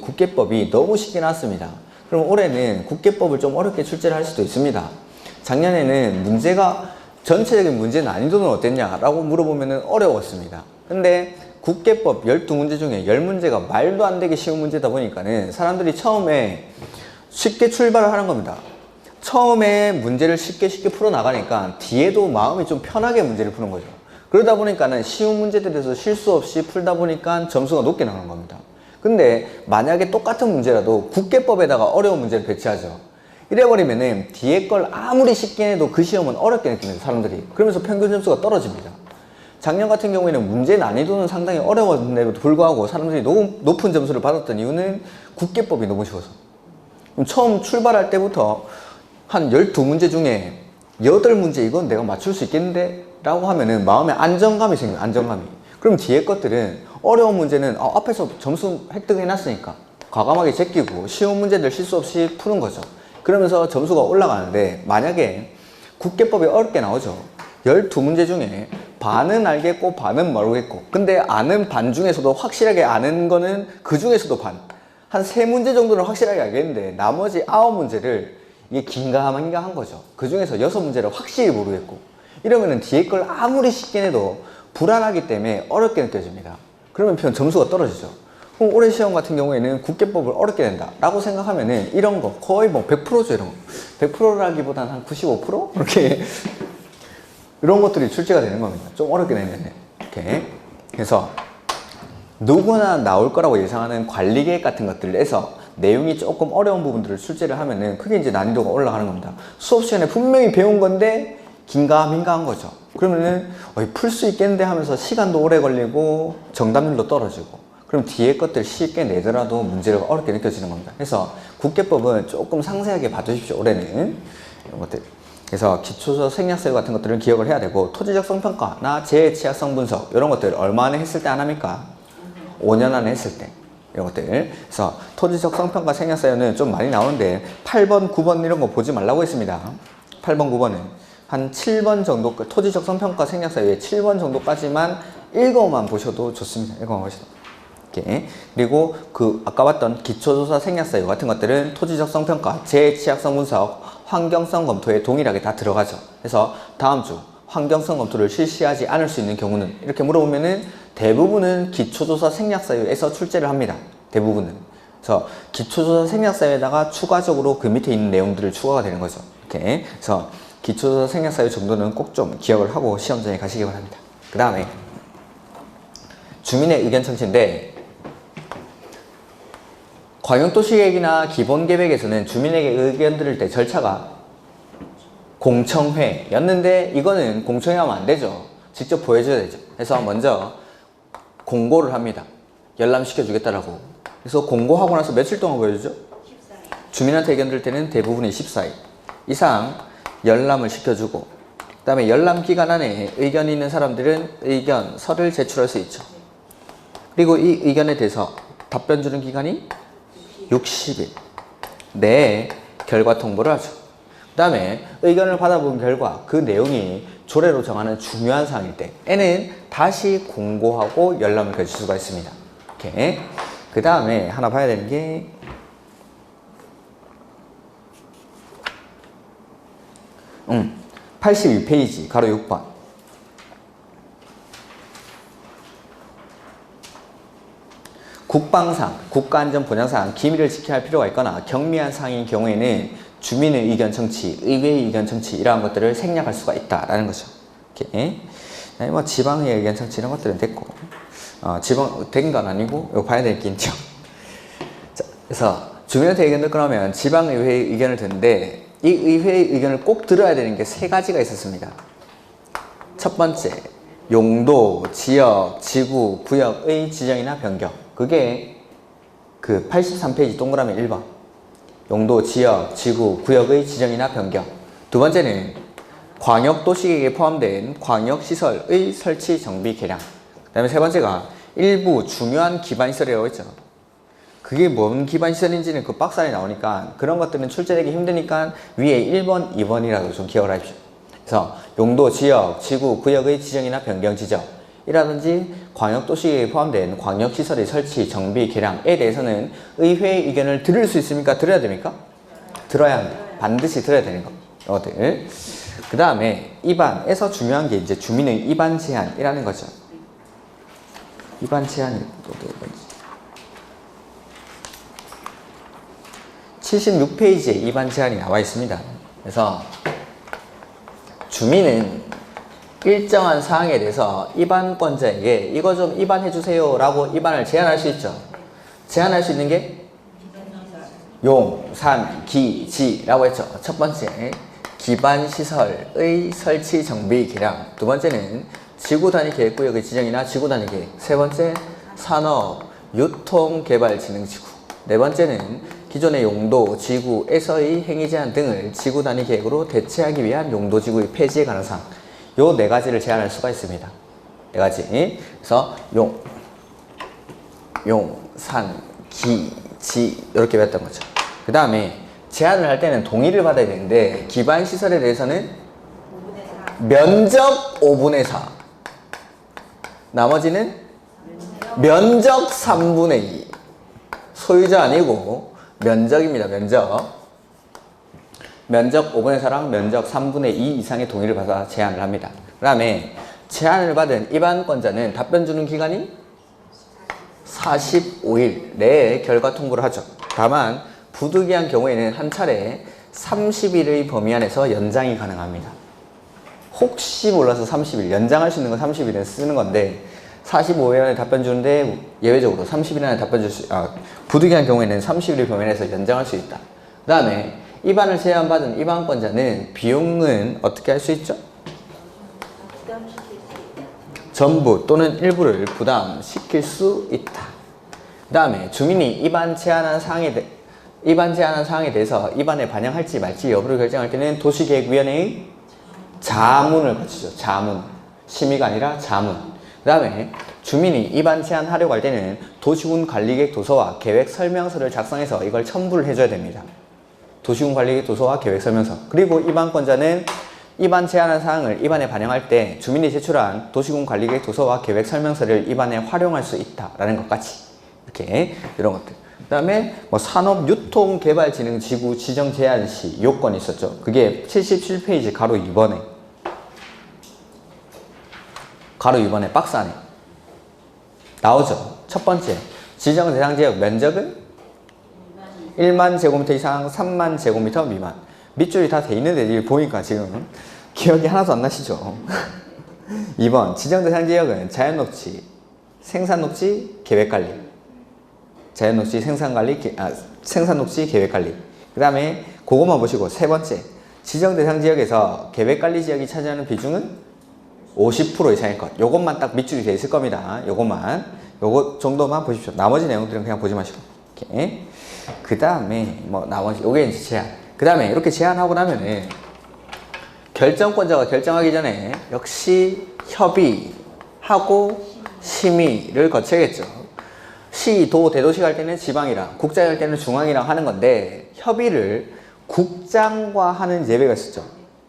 A: 국계법이 너무 쉽게 나왔습니다. 그럼 올해는 국계법을 좀 어렵게 출제를 할 수도 있습니다. 작년에는 문제가 전체적인 문제 난이도는 어땠냐라고 물어보면 어려웠습니다. 근데 국계법 12문제 중에 10문제가 말도 안 되게 쉬운 문제다 보니까는 사람들이 처음에 쉽게 출발을 하는 겁니다. 처음에 문제를 쉽게 풀어나가니까 뒤에도 마음이 좀 편하게 문제를 푸는 거죠. 그러다 보니까는 쉬운 문제들에서 실수 없이 풀다 보니까 점수가 높게 나오는 겁니다. 근데 만약에 똑같은 문제라도 국계법에다가 어려운 문제를 배치하죠. 이래버리면은 뒤에 걸 아무리 쉽게 해도 그 시험은 어렵게 느낍니다, 사람들이. 그러면서 평균 점수가 떨어집니다. 작년 같은 경우에는 문제 난이도는 상당히 어려웠는데도 불구하고 사람들이 너무 높은 점수를 받았던 이유는 국계법이 너무 쉬워서. 그럼 처음 출발할 때부터 한 12문제 중에 8문제 이건 내가 맞출 수 있겠는데? 라고 하면은 마음에 안정감이 생겨요, 안정감이. 그럼 뒤에 것들은 어려운 문제는 앞에서 점수 획득해놨으니까 과감하게 제끼고 쉬운 문제들 실수 없이 푸는 거죠. 그러면서 점수가 올라가는데 만약에 국계법이 어렵게 나오죠. 12문제 중에 반은 알겠고 반은 모르겠고 근데 아는 반 중에서도 확실하게 아는 거는 그 중에서도 반. 한 3문제 정도는 확실하게 알겠는데 나머지 9문제를 이게 긴가민가한 거죠. 그 중에서 6문제를 확실히 모르겠고 이러면은 뒤에 걸 아무리 쉽게 해도 불안하기 때문에 어렵게 느껴집니다. 그러면 점수가 떨어지죠. 그럼 올해 시험 같은 경우에는 국계법을 어렵게 낸다 라고 생각하면은 이런 거 거의 뭐 100%죠. 이런 거 100%라기보다는 한 95%? 이렇게 이런 것들이 출제가 되는 겁니다. 좀 어렵게 되면. 이렇게. 그래서 누구나 나올 거라고 예상하는 관리 계획 같은 것들을 해서 내용이 조금 어려운 부분들을 출제를 하면은 그게 이제 난이도가 올라가는 겁니다. 수업 시간에 분명히 배운 건데 긴가민가한 거죠. 그러면은 풀 수 있겠는데 하면서 시간도 오래 걸리고 정답률도 떨어지고, 그럼 뒤에 것들 쉽게 내더라도 문제가 어렵게 느껴지는 겁니다. 그래서 국계법은 조금 상세하게 봐주십시오. 올해는 이런 것들. 그래서 기초적 생략사유 같은 것들을 기억을 해야 되고, 토지적 성평가나 재해취약성 분석 이런 것들 얼마 안에 했을 때 안 합니까? 5년 안에 했을 때 이런 것들. 그래서 토지적 성평가 생략사유는 좀 많이 나오는데 8번, 9번 이런 거 보지 말라고 했습니다. 8번, 9번은 한 7번 정도, 토지적 성평가 생략사유의 7번 정도까지만 읽어만 보셔도 좋습니다. 읽어만 보셔도. 이렇게. 그리고 그 아까 봤던 기초조사 생략사유 같은 것들은 토지적 성평가, 재해취약성 분석, 환경성 검토에 동일하게 다 들어가죠. 그래서 다음 주 환경성 검토를 실시하지 않을 수 있는 경우는, 이렇게 물어보면은 대부분은 기초조사 생략사유에서 출제를 합니다. 대부분은. 그래서 기초조사 생략사유에다가 추가적으로 그 밑에 있는 내용들을 추가가 되는 거죠. 이렇게. 그래서 기초조사 생략사유 정도는 꼭 좀 기억을 하고 시험장에 가시기 바랍니다. 그 다음에 주민의 의견 청취인데, 광역도시계획이나 기본계획에서는 주민에게 의견 들을 때 절차가 공청회였는데, 이거는 공청회 하면 안 되죠. 직접 보여줘야 되죠. 그래서 먼저 공고를 합니다. 열람시켜주겠다라고. 그래서 공고하고 나서 며칠 동안 보여주죠? 14일. 주민한테 의견 들을 때는 대부분이 14일 이상 열람을 시켜주고, 그 다음에 열람 기간 안에 의견이 있는 사람들은 의견서를 제출할 수 있죠. 그리고 이 의견에 대해서 답변 주는 기간이 60일 내에 결과 통보를 하죠. 그 다음에 의견을 받아본 결과 그 내용이 조례로 정하는 중요한 사항일 때에는 다시 공고하고 열람을 펼칠 수가 있습니다. 이렇게. 그 다음에 하나 봐야 되는 게, 82페이지 가로 6번. 국방상, 국가안전 보장상 기밀을 지켜야 할 필요가 있거나 경미한 사항인 경우에는 주민의 의견 청취, 의회의 의견 청취 이러한 것들을 생략할 수가 있다라는 거죠. 이렇게. 뭐 지방의 의견 청취 이런 것들은 됐고, 지방 된 건 아니고 이거 봐야 될 게 있죠. 자, 그래서 주민한테 의견 듣고 나면 지방의회의 의견을 듣는데, 이 의회의 의견을 꼭 들어야 되는 게 세 가지가 있었습니다. 첫 번째, 용도, 지역, 지구, 구역의 지정이나 변경. 그게 그 83페이지 동그라미 1번. 용도, 지역, 지구, 구역의 지정이나 변경. 두 번째는 광역도시계획에 포함된 광역시설의 설치, 정비, 개량. 그 다음에 세 번째가 일부 중요한 기반시설이라고 했죠. 그게 뭔 기반시설인지는 그 박스 안에 나오니까 그런 것들은 출제되기 힘드니까 위에 1번, 2번이라도 좀 기억을 하십시오. 그래서 용도, 지역, 지구, 구역의 지정이나 변경 지적이라든지 광역도시계획에 포함된 광역시설의 설치, 정비, 개량에 대해서는 의회의 의견을 들을 수 있습니까? 들어야 됩니까? 들어야 합니다. 반드시 들어야 되는 것들. 그 다음에 입안에서 중요한 게 이제 주민의 입안 제한이라는 거죠. 입안 제한이 또 뭔지. 76페이지에 입안 제한이 나와 있습니다. 그래서 주민은 일정한 사항에 대해서 입안권자에게 이거 좀 입안해 주세요 라고 입안을 제한할 수 있죠. 제한할 수 있는 게 용, 산, 기, 지라고 했죠. 첫 번째, 기반시설의 설치, 정비, 개량. 두 번째는 지구단위 계획구역의 지정이나 지구단위 계획. 세 번째, 산업, 유통, 개발, 진흥지구. 네 번째는 기존의 용도, 지구에서의 행위 제한 등을 지구단위 계획으로 대체하기 위한 용도, 지구의 폐지에 관한 사항. 요 네 가지를 제한할 수가 있습니다. 네 가지. 그래서 용, 산, 기, 지 이렇게 배웠던 거죠. 그 다음에 제한을 할 때는 동의를 받아야 되는데, 기반시설에 대해서는 면적 5분의 4. 나머지는 면적 3분의 2. 소유자 아니고 면적입니다. 면적 5분의 4랑 면적 3분의 2 이상의 동의를 받아 제한을 합니다. 그 다음에 제한을 받은 입안권자는 답변 주는 기간이 45일 내에 결과 통보를 하죠. 다만 부득이한 경우에는 한 차례 30일의 범위 안에서 연장이 가능합니다. 혹시 몰라서 30일, 연장할 수 있는 건 30일에 쓰는 건데 45일 안에 답변 주는데 예외적으로 30일 안에 답변 부득이한 경우에는 30일 범위내에서 연장할 수 있다. 그 다음에 입안을 제한받은 입안권자는 비용은 어떻게 할 수 있죠? 전부 또는 일부를 부담시킬 수 있다. 그 다음에 주민이 입안 제한한 사항에 대해서 입안에 반영할지 말지 여부를 결정할 때는 도시계획위원회의 자문을 거치죠. 자문. 심의가 아니라 자문. 그 다음에 주민이 입안 제한하려고 할 때는 도시군 관리계획 도서와 계획 설명서를 작성해서 이걸 첨부를 해줘야 됩니다. 도시군 관리계획 도서와 계획 설명서. 그리고 입안권자는 입안 제한한 사항을 입안에 반영할 때 주민이 제출한 도시군 관리계획 도서와 계획 설명서를 입안에 활용할 수 있다라는 것까지 이렇게 이런 것들. 그 다음에 뭐 산업유통개발진흥지구 지정 제한 시 요건이 있었죠. 그게 77페이지 가로 2번에 박스 안에 나오죠. 첫 번째, 지정 대상 지역 면적은 1만 제곱미터 이상 3만 제곱미터 미만. 밑줄이 다 돼 있는데 이걸 보니까 지금 기억이 하나도 안 나시죠? 2번, 지정 대상 지역은 자연녹지, 생산녹지, 계획관리. 자연녹지, 생산녹지, 계획관리. 그 다음에 그것만 보시고 세 번째, 지정 대상 지역에서 계획관리 지역이 차지하는 비중은 50% 이상일 것. 요것만 딱 밑줄이 돼 있을 겁니다. 요거 정도만 보십시오. 나머지 내용들은 그냥 보지 마시고. 이렇게. 그 다음에 뭐 나머지 요게 이제 제한. 그 다음에 이렇게 제한하고 나면은 결정권자가 결정하기 전에 역시 협의하고 심의를 거쳐야겠죠. 시, 도, 대도시 갈 때는 지방이랑, 국장이 할 때는 중앙이랑 하는 건데 협의를 국장과 하는 예배가 있었죠.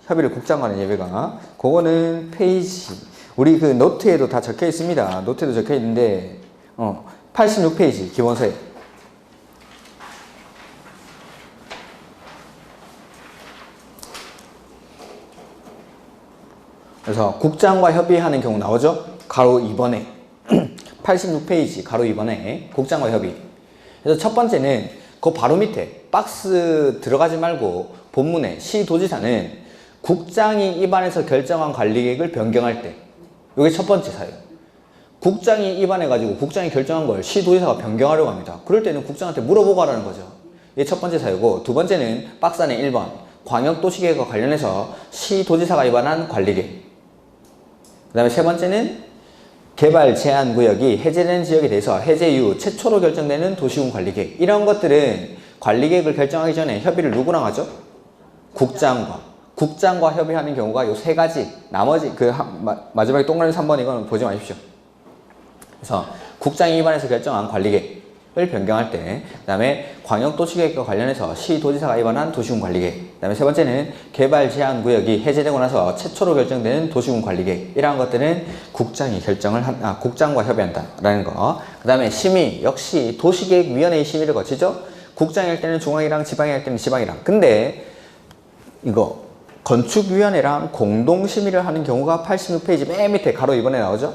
A: 협의를 국장과 하는 예배가. 그거는 페이지, 우리 그 노트에도 다 적혀 있습니다. 노트에도 적혀 있는데 86페이지 기본서에. 그래서 국장과 협의하는 경우 나오죠? 가로 2번에 86페이지 가로 2번에 국장과 협의. 그래서 첫 번째는 그 바로 밑에 박스 들어가지 말고 본문에 시도지사는 국장이 입안해서 결정한 관리계획을 변경할 때, 이게 첫 번째 사유. 국장이 입안해가지고 국장이 결정한 걸 시도지사가 변경하려고 합니다. 그럴 때는 국장한테 물어보고 하라는 거죠. 이게 첫 번째 사유고, 두 번째는 박스 안에 1번 광역도시계획과 관련해서 시도지사가 입안한 관리계획. 그 다음에 세 번째는 개발 제한 구역이 해제되는 지역에 대해서 해제 이후 최초로 결정되는 도시군 관리계획. 이런 것들은 관리계획을 결정하기 전에 협의를 누구랑 하죠? 국장과 협의하는 경우가 요 세 가지. 나머지 마지막에 동그라미 3번 이거는 보지 마십시오. 그래서 국장이 입안해서 결정한 관리계획을 변경할 때, 그 다음에 광역도시계획과 관련해서 시도지사가 입안한 도시군 관리계획. 그 다음에 세 번째는 개발 제한 구역이 해제되고 나서 최초로 결정되는 도시군 관리계획. 이러한 것들은 국장과 협의한다라는 거. 그 다음에 심의 역시 도시계획위원회의 심의를 거치죠. 국장이 할 때는 중앙이랑 지방이 할 때는 지방이랑. 근데 이거 건축위원회랑 공동심의를 하는 경우가 86페이지 맨 밑에 가로 2번에 나오죠.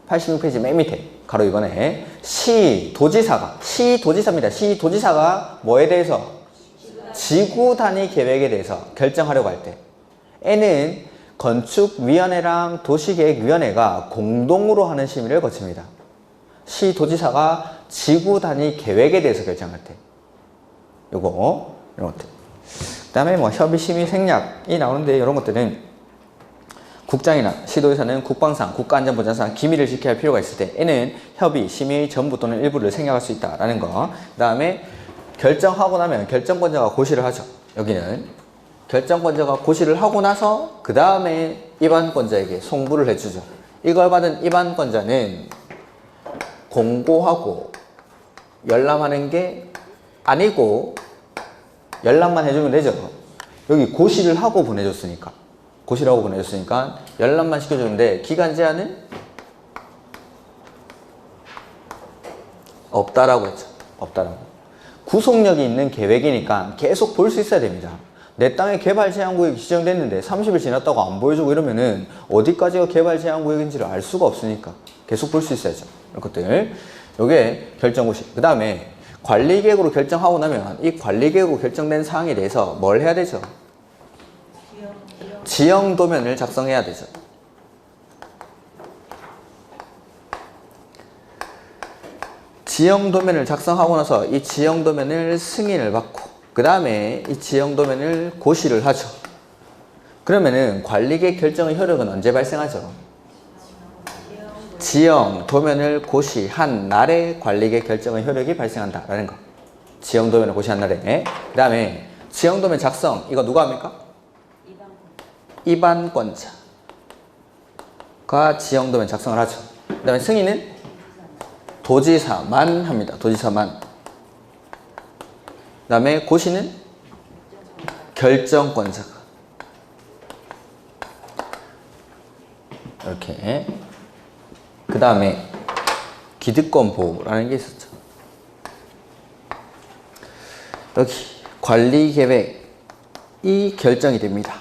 A: 86페이지 맨 밑에 가로 2번에 시도지사입니다. 시도지사가 뭐에 대해서? 지구 단위 계획에 대해서 결정하려고 할 때, N은 건축위원회랑 도시계획위원회가 공동으로 하는 심의를 거칩니다. 시도지사가 지구 단위 계획에 대해서 결정할 때, 이런 것들. 그 다음에 뭐 협의 심의 생략이 나오는데, 이런 것들은 국장이나 시도지사는 국방상, 국가안전보장상 기밀을 지켜야 할 필요가 있을 때, N은 협의, 심의 전부 또는 일부를 생략할 수 있다라는 거. 그 다음에 결정하고 나면 결정권자가 고시를 하죠. 여기는 결정권자가 고시를 하고 나서 그 다음에 입안권자에게 송부를 해주죠. 이걸 받은 입안권자는 공고하고 열람하는 게 아니고 열람만 해주면 되죠. 여기 고시를 하고 보내줬으니까 열람만 시켜주는데 기간 제한은 없다라고 했죠. 없다라고. 구속력이 있는 계획이니까 계속 볼 수 있어야 됩니다. 내 땅에 개발 제한 구역이 지정됐는데 30일 지났다고 안 보여주고 이러면은 어디까지가 개발 제한 구역인지를 알 수가 없으니까 계속 볼 수 있어야죠. 이런 것들. 요게 결정고시. 그 다음에 관리계획으로 결정하고 나면 이 관리계획으로 결정된 사항에 대해서 뭘 해야 되죠? 지형 도면을 작성해야 되죠. 지형 도면을 작성하고 나서 이 지형 도면을 승인을 받고 그 다음에 이 지형 도면을 고시를 하죠. 그러면은 관리계획 결정의 효력은 언제 발생하죠? 지형 도면을 고시한 날에 관리계획 결정의 효력이 발생한다라는 거. 지형 도면을 고시한 날에. 그 다음에 지형 도면 작성 이거 누가 합니까? 입안권자가 지형 도면 작성을 하죠. 그 다음에 승인은 도지사만 합니다. 도지사만. 그 다음에 고시는 결정권자가. 이렇게. 그 다음에 기득권 보호라는 게 있었죠. 여기 관리계획이 결정이 됩니다.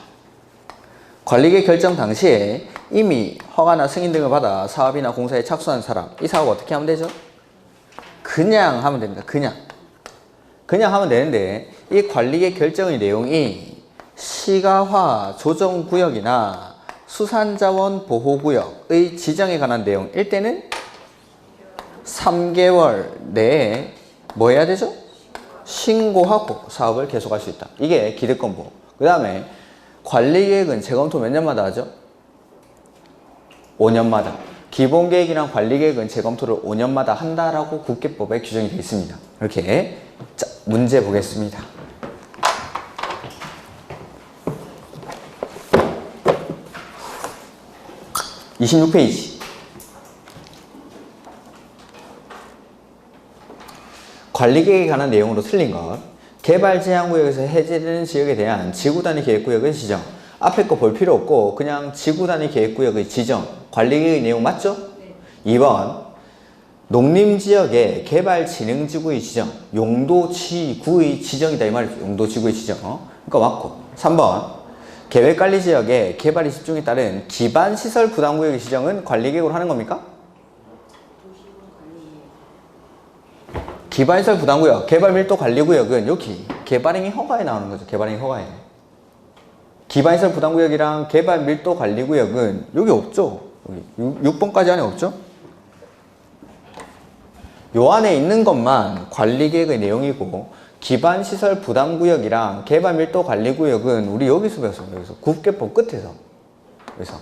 A: 관리계획 결정 당시에 이미 허가나 승인 등을 받아 사업이나 공사에 착수한 사람, 이 사업을 어떻게 하면 되죠? 그냥 하면 됩니다. 그냥 하면 되는데 이 관리계획 결정의 내용이 시가화 조정구역이나 수산자원 보호구역의 지정에 관한 내용일 때는 3개월 내에 뭐 해야 되죠? 신고하고 사업을 계속할 수 있다. 이게 기득권 보호. 그 다음에 관리계획은 재검토 몇 년마다 하죠? 5년마다. 기본계획이랑 관리계획은 재검토를 5년마다 한다라고 국계법에 규정이 되어 있습니다. 이렇게. 자, 문제 보겠습니다. (26페이지) 관리계획에 관한 내용으로 틀린 것. 개발제한구역에서 해제되는 지역에 대한 지구단위 계획구역의 지정. 앞에 거 볼 필요 없고 그냥 지구단위 계획구역의 지정. 관리계획의 내용 맞죠? 네. 2번 농림지역의 개발진흥지구의 지정. 용도지구의 지정이다 이 말이죠. 용도지구의 지정. 그러니까 맞고. 3번 계획관리지역의 개발이 집중에 따른 기반시설 부담구역의 지정은 관리계획으로 하는 겁니까? 기반시설 부담구역, 개발밀도관리구역은 여기 개발행위 허가에 나오는 거죠. 개발행위 허가에. 기반시설 부담구역이랑 개발밀도관리구역은 여기 없죠. 여기 6번까지 안에 없죠. 요 안에 있는 것만 관리계획의 내용이고 기반시설 부담구역이랑 개발밀도관리구역은 우리 여기서 배웠어요. 여기서 국계법 끝에서. 그래서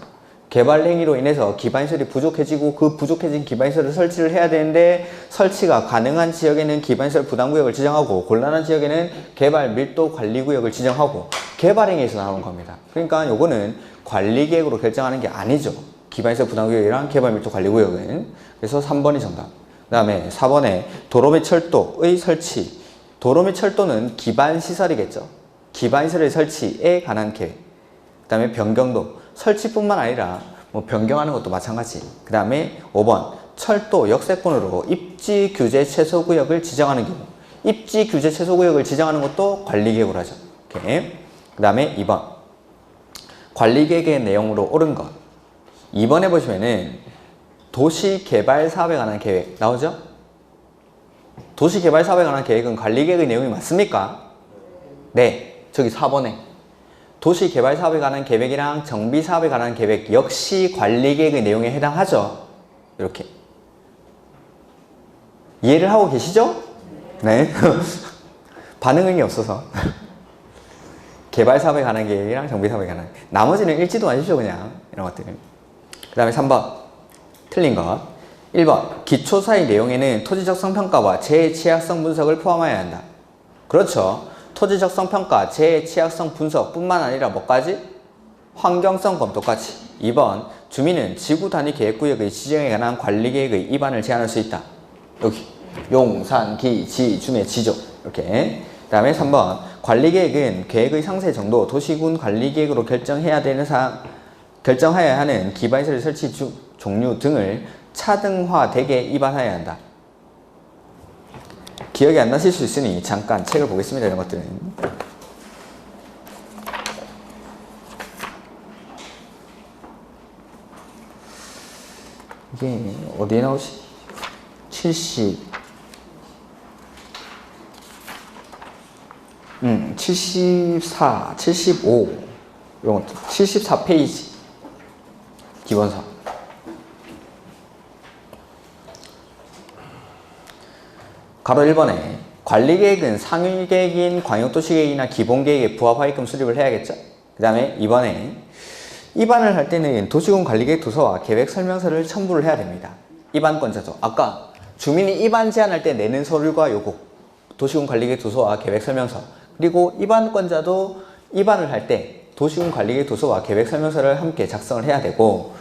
A: 개발행위로 인해서 기반시설이 부족해지고 그 부족해진 기반시설을 설치를 해야 되는데 설치가 가능한 지역에는 기반시설 부담구역을 지정하고 곤란한 지역에는 개발밀도관리구역을 지정하고 개발행위에서 나오는 겁니다. 그러니까 요거는 관리계획으로 결정하는 게 아니죠. 기반시설 부담구역이랑 개발밀도관리구역은. 그래서 3번이 정답. 그 다음에 4번에 도로 및 철도의 설치. 도로 및 철도는 기반시설이겠죠. 기반시설의 설치에 관한 계획. 그 다음에 변경도. 설치뿐만 아니라 뭐 변경하는 것도 마찬가지. 그 다음에 5번 철도 역세권으로 입지 규제 최소구역을 지정하는 경우. 입지 규제 최소구역을 지정하는 것도 관리계획으로 하죠. 오케이. 그 다음에 2번 관리계획의 내용으로 옳은 것. 2번에 보시면은 도시개발사업에 관한 계획 나오죠? 도시개발사업에 관한 계획은 관리계획의 내용이 맞습니까? 네. 저기 4번에 도시개발사업에 관한 계획이랑 정비사업에 관한 계획 역시 관리계획의 내용에 해당하죠. 이렇게 이해를 하고 계시죠? 네. 반응이 없어서 개발사업에 관한 계획이랑 정비사업에 관한 나머지는 읽지도 마십시오. 그냥 이런 것들은. 그 다음에 3번 틀린 것. 1번 기초사의 내용에는 토지적성 평가와 재취약성 분석을 포함해야 한다. 그렇죠. 토지적성 평가, 재취약성 분석 뿐만 아니라 뭐까지? 환경성 검토까지. 2번 주민은 지구 단위 계획구역의 지정에 관한 관리계획의 위반을 제한할 수 있다. 여기 용, 산, 기, 지, 중의 지조. 이렇게. 그 다음에 3번 관리계획은 계획의 상세 정도, 도시군 관리계획으로 결정하여야 하는 기반시설 설치 종류 등을 차등화되게 위반하여야 한다. 기억이 안 나실 수 있으니 잠깐 책을 보겠습니다. 이런 것들은. 이게 어디에 나오지? 74, 75 이런 것도 74페이지 기본서. 가로 1번에 관리계획은 상위계획인 광역도시계획이나 기본계획에 부합하게끔 수립을 해야겠죠. 그 다음에 2번에 입안을 할 때는 도시군 관리계획 도서와 계획 설명서를 첨부를 해야 됩니다. 입안권자도 아까 주민이 입안 제안할 때 내는 서류가 요거 도시군 관리계획 도서와 계획 설명서, 그리고 입안권자도 입안을 할 때 도시군 관리계획 도서와 계획 설명서를 함께 작성을 해야 되고,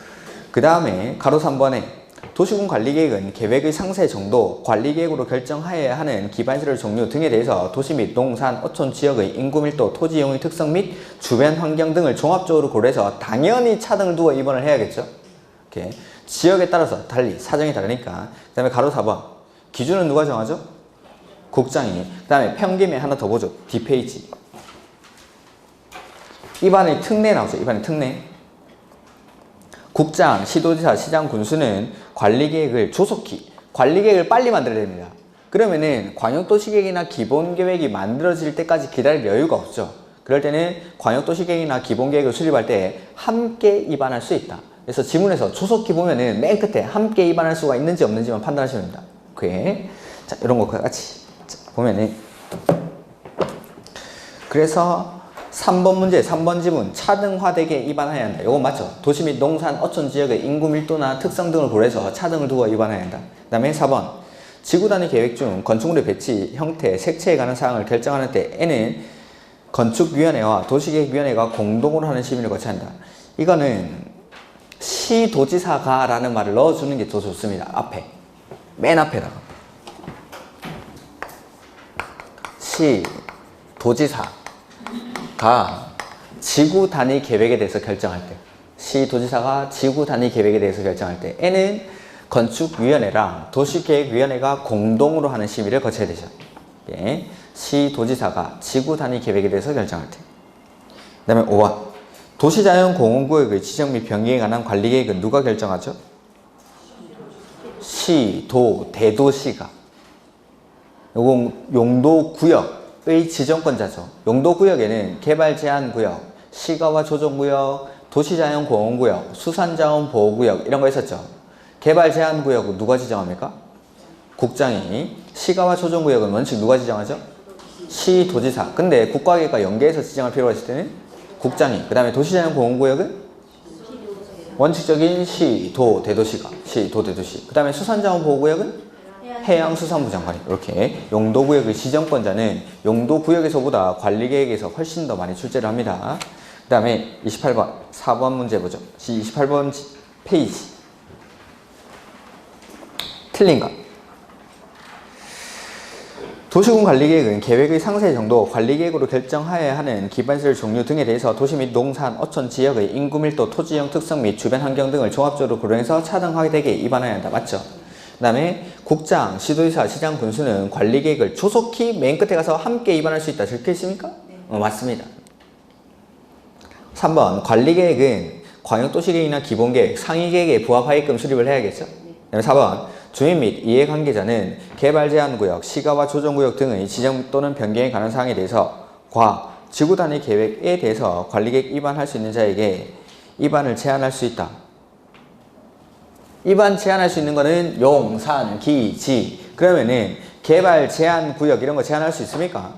A: 그 다음에 가로 3번에 도시군 관리계획은 계획의 상세 정도, 관리계획으로 결정하여야 하는 기반시설 종류 등에 대해서 도시 및 농산, 어촌 지역의 인구 밀도, 토지 이용의 특성 및 주변 환경 등을 종합적으로 고려해서 당연히 차등을 두어 입원을 해야겠죠. 이렇게 지역에 따라서 달리 사정이 다르니까. 그 다음에 가로 4번 기준은 누가 정하죠? 국장이. 그 다음에 평김에 하나 더 보죠. D페이지. 입안의 특례 나오죠. 입안의 특례. 국장, 시도지사, 시장, 군수는 관리계획을 조속히, 관리계획을 빨리 만들어야 됩니다. 그러면은 광역도시계획이나 기본계획이 만들어질 때까지 기다릴 여유가 없죠. 그럴 때는 광역도시계획이나 기본계획을 수립할 때 함께 입안할 수 있다. 그래서 지문에서 조속히 보면은 맨 끝에 함께 입안할 수가 있는지 없는지만 판단하시면 됩니다. 오케이. 자, 이런 거 같이. 자, 보면은. 그래서 3번 문제, 3번 지문 차등화되게 입안해야 한다. 이거 맞죠? 도시 및 농산, 어촌 지역의 인구 밀도나 특성 등을 고려해서 차등을 두어 입안해야 한다. 그 다음에 4번 지구 단위 계획 중 건축물의 배치, 형태, 색채에 관한 사항을 결정하는 때에는 건축위원회와 도시계획위원회가 공동으로 하는 심의를 거쳐야 한다. 이거는 시도지사가 라는 말을 넣어주는 게 더 좋습니다. 앞에. 맨 앞에다가. 시도지사가 지구 단위 계획에 대해서 결정할 때, 시도지사가 지구 단위 계획에 대해서 결정할 때 에는 건축위원회랑 도시계획위원회가 공동으로 하는 심의를 거쳐야 되죠. 예. 시도지사가 지구 단위 계획에 대해서 결정할 때. 그 다음에 5번 도시자연공원구역의 지정 및 변경에 관한 관리계획은 누가 결정하죠? 시도, 대도시가. 요건 용도구역의 지정권자죠. 용도구역에는 개발제한구역, 시가와 조정구역, 도시자연공원구역, 수산자원보호구역 이런 거 있었죠. 개발제한구역은 누가 지정합니까? 국장이. 시가와 조정구역은 원칙 누가 지정하죠? 시도지사. 근데 국가계획과 연계해서 지정할 필요가 있을 때는 국장이. 그 다음에 도시자연공원구역은 원칙적인 시도, 대도시가. 시도, 대도시. 그 다음에 수산자원보호구역은 해양수산부 장관이. 이렇게 용도구역의 지정권자는 용도구역에서보다 관리계획에서 훨씬 더 많이 출제를 합니다. 그 다음에 28번 4번 문제 보죠. 28번 페이지. 틀린 것. 도시군 관리계획은 계획의 상세 정도, 관리계획으로 결정하여야 하는 기반시설 종류 등에 대해서 도시 및 농산, 어촌 지역의 인구 밀도, 토지형 특성 및 주변 환경 등을 종합적으로 고려해서 차등하게 입안해야 한다. 맞죠? 그 다음에 국장, 시도지사, 시장, 군수는 관리계획을 조속히 맨 끝에 가서 함께 입안할 수 있다. 적혀 있습니까? 네. 맞습니다. 3번 관리계획은 광역도시계획이나 기본계획, 상위계획에 부합하게끔 수립을 해야겠죠? 그 다음에 4번 주민 및 이해관계자는 개발제한구역, 시가와 조정구역 등의 지정 또는 변경에 관한 사항에 대해서 과 지구단위 계획에 대해서 관리계획 입안할 수 있는 자에게 입안을 제한할 수 있다. 입안 제한할 수 있는 거는 용, 산, 기, 지. 그러면은 개발 제한 구역 이런 거 제한할 수 있습니까?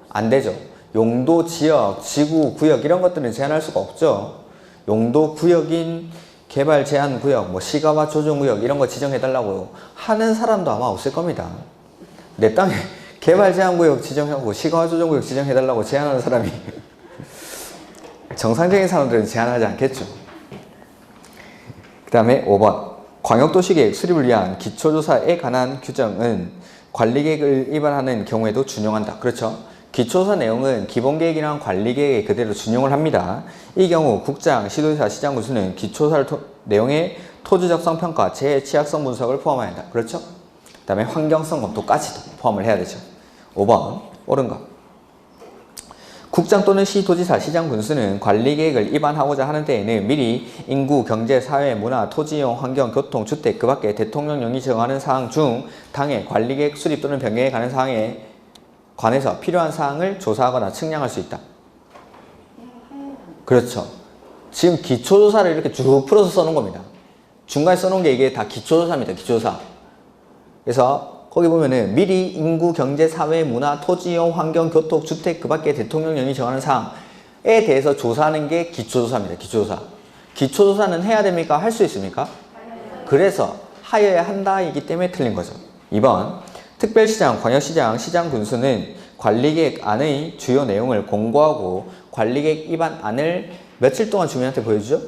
A: 안 되죠. 용도 지역, 지구 구역 이런 것들은 제한할 수가 없죠. 용도 구역인 개발 제한 구역, 뭐 시가와 조정 구역 이런 거 지정해달라고 하는 사람도 아마 없을 겁니다. 내 땅에 개발 제한 구역 지정하고 시가와 조정 구역 지정해달라고 제안하는 사람이 정상적인 사람들은 제안하지 않겠죠. 그 다음에 5번 광역도시계획 수립을 위한 기초조사에 관한 규정은 관리계획을 위반하는 경우에도 준용한다. 그렇죠? 기초조사 내용은 기본계획이랑 관리계획에 그대로 준용을 합니다. 이 경우 국장, 시도지사, 시장, 군수는 기초조사 내용에 토지적성 평가, 재취약성 분석을 포함해야 한다. 그렇죠? 그 다음에 환경성 검토까지도 포함을 해야 되죠. 5번 옳은 거. 국장 또는 시도지사, 시장, 군수는 관리계획을 입안하고자 하는 때에는 미리 인구, 경제, 사회, 문화, 토지이용, 환경, 교통, 주택, 그 밖에 대통령령이 정하는 사항 중 당의 관리계획 수립 또는 변경에 관한 사항에 관해서 필요한 사항을 조사하거나 측량할 수 있다. 그렇죠. 지금 기초조사를 이렇게 쭉 풀어서 써놓은 겁니다. 중간에 써놓은 게 이게 다 기초조사입니다. 기초조사. 그래서 거기 보면은 미리 인구, 경제, 사회, 문화, 토지 이용, 환경, 교통, 주택, 그 밖에 대통령령이 정하는 사항에 대해서 조사하는 게 기초조사입니다. 기초조사. 기초조사는 해야 됩니까? 할 수 있습니까? 그래서 하여야 한다이기 때문에 틀린 거죠. 2번 특별시장, 광역시장, 시장군수는 관리계획 안의 주요 내용을 공고하고 관리계획 입안 안을 며칠 동안 주민한테 보여주죠?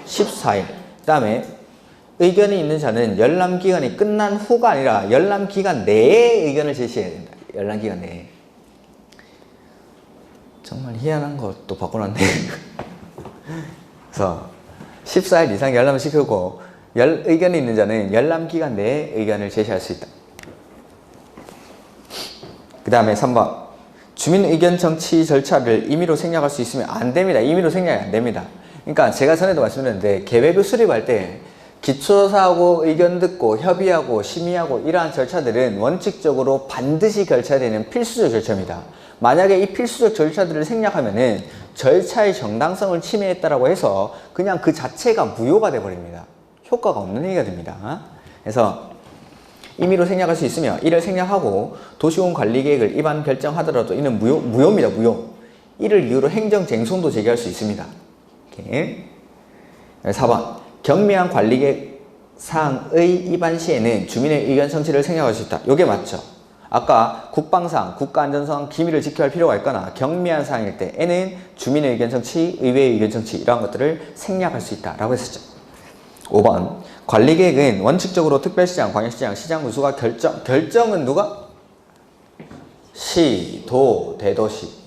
A: 14일. 그 다음에 의견이 있는 자는 열람기간이 끝난 후가 아니라 열람기간 내에 의견을 제시해야 된다. 열람기간 내에. 정말 희한한 것도 바꿔놨네. 그래서 14일 이상 열람을 시키고 의견이 있는 자는 열람기간 내에 의견을 제시할 수 있다. 그 다음에 3번 주민의견 정치 절차를 임의로 생략할 수 있으면 안 됩니다. 임의로 생략이 안 됩니다. 그러니까 제가 전에도 말씀드렸는데 계획을 수립할 때 기초조사하고 의견 듣고 협의하고 심의하고 이러한 절차들은 원칙적으로 반드시 결쳐야 되는 필수적 절차입니다. 만약에 이 필수적 절차들을 생략하면은 절차의 정당성을 침해했다라고 해서 그냥 그 자체가 무효가 돼버립니다. 효과가 없는 얘기가 됩니다. 그래서 임의로 생략할 수 있으며 이를 생략하고 도시공 관리계획을 입안 결정하더라도 이는 무효입니다. 무효. 이를 이유로 행정쟁송도 제기할 수 있습니다. 이렇게. 4번 경미한 관리계획 사항의 입안 시에는 주민의 의견 청취를 생략할 수 있다. 이게 맞죠. 아까 국방상, 국가안전상 기밀을 지켜야 할 필요가 있거나 경미한 사항일 때에는 주민의 의견 청취, 의회의 의견 청취 이러한 것들을 생략할 수 있다라고 했었죠. 5번 관리계획은 원칙적으로 특별시장, 광역시장, 시장군수가 결정은 누가? 시, 도, 대도시.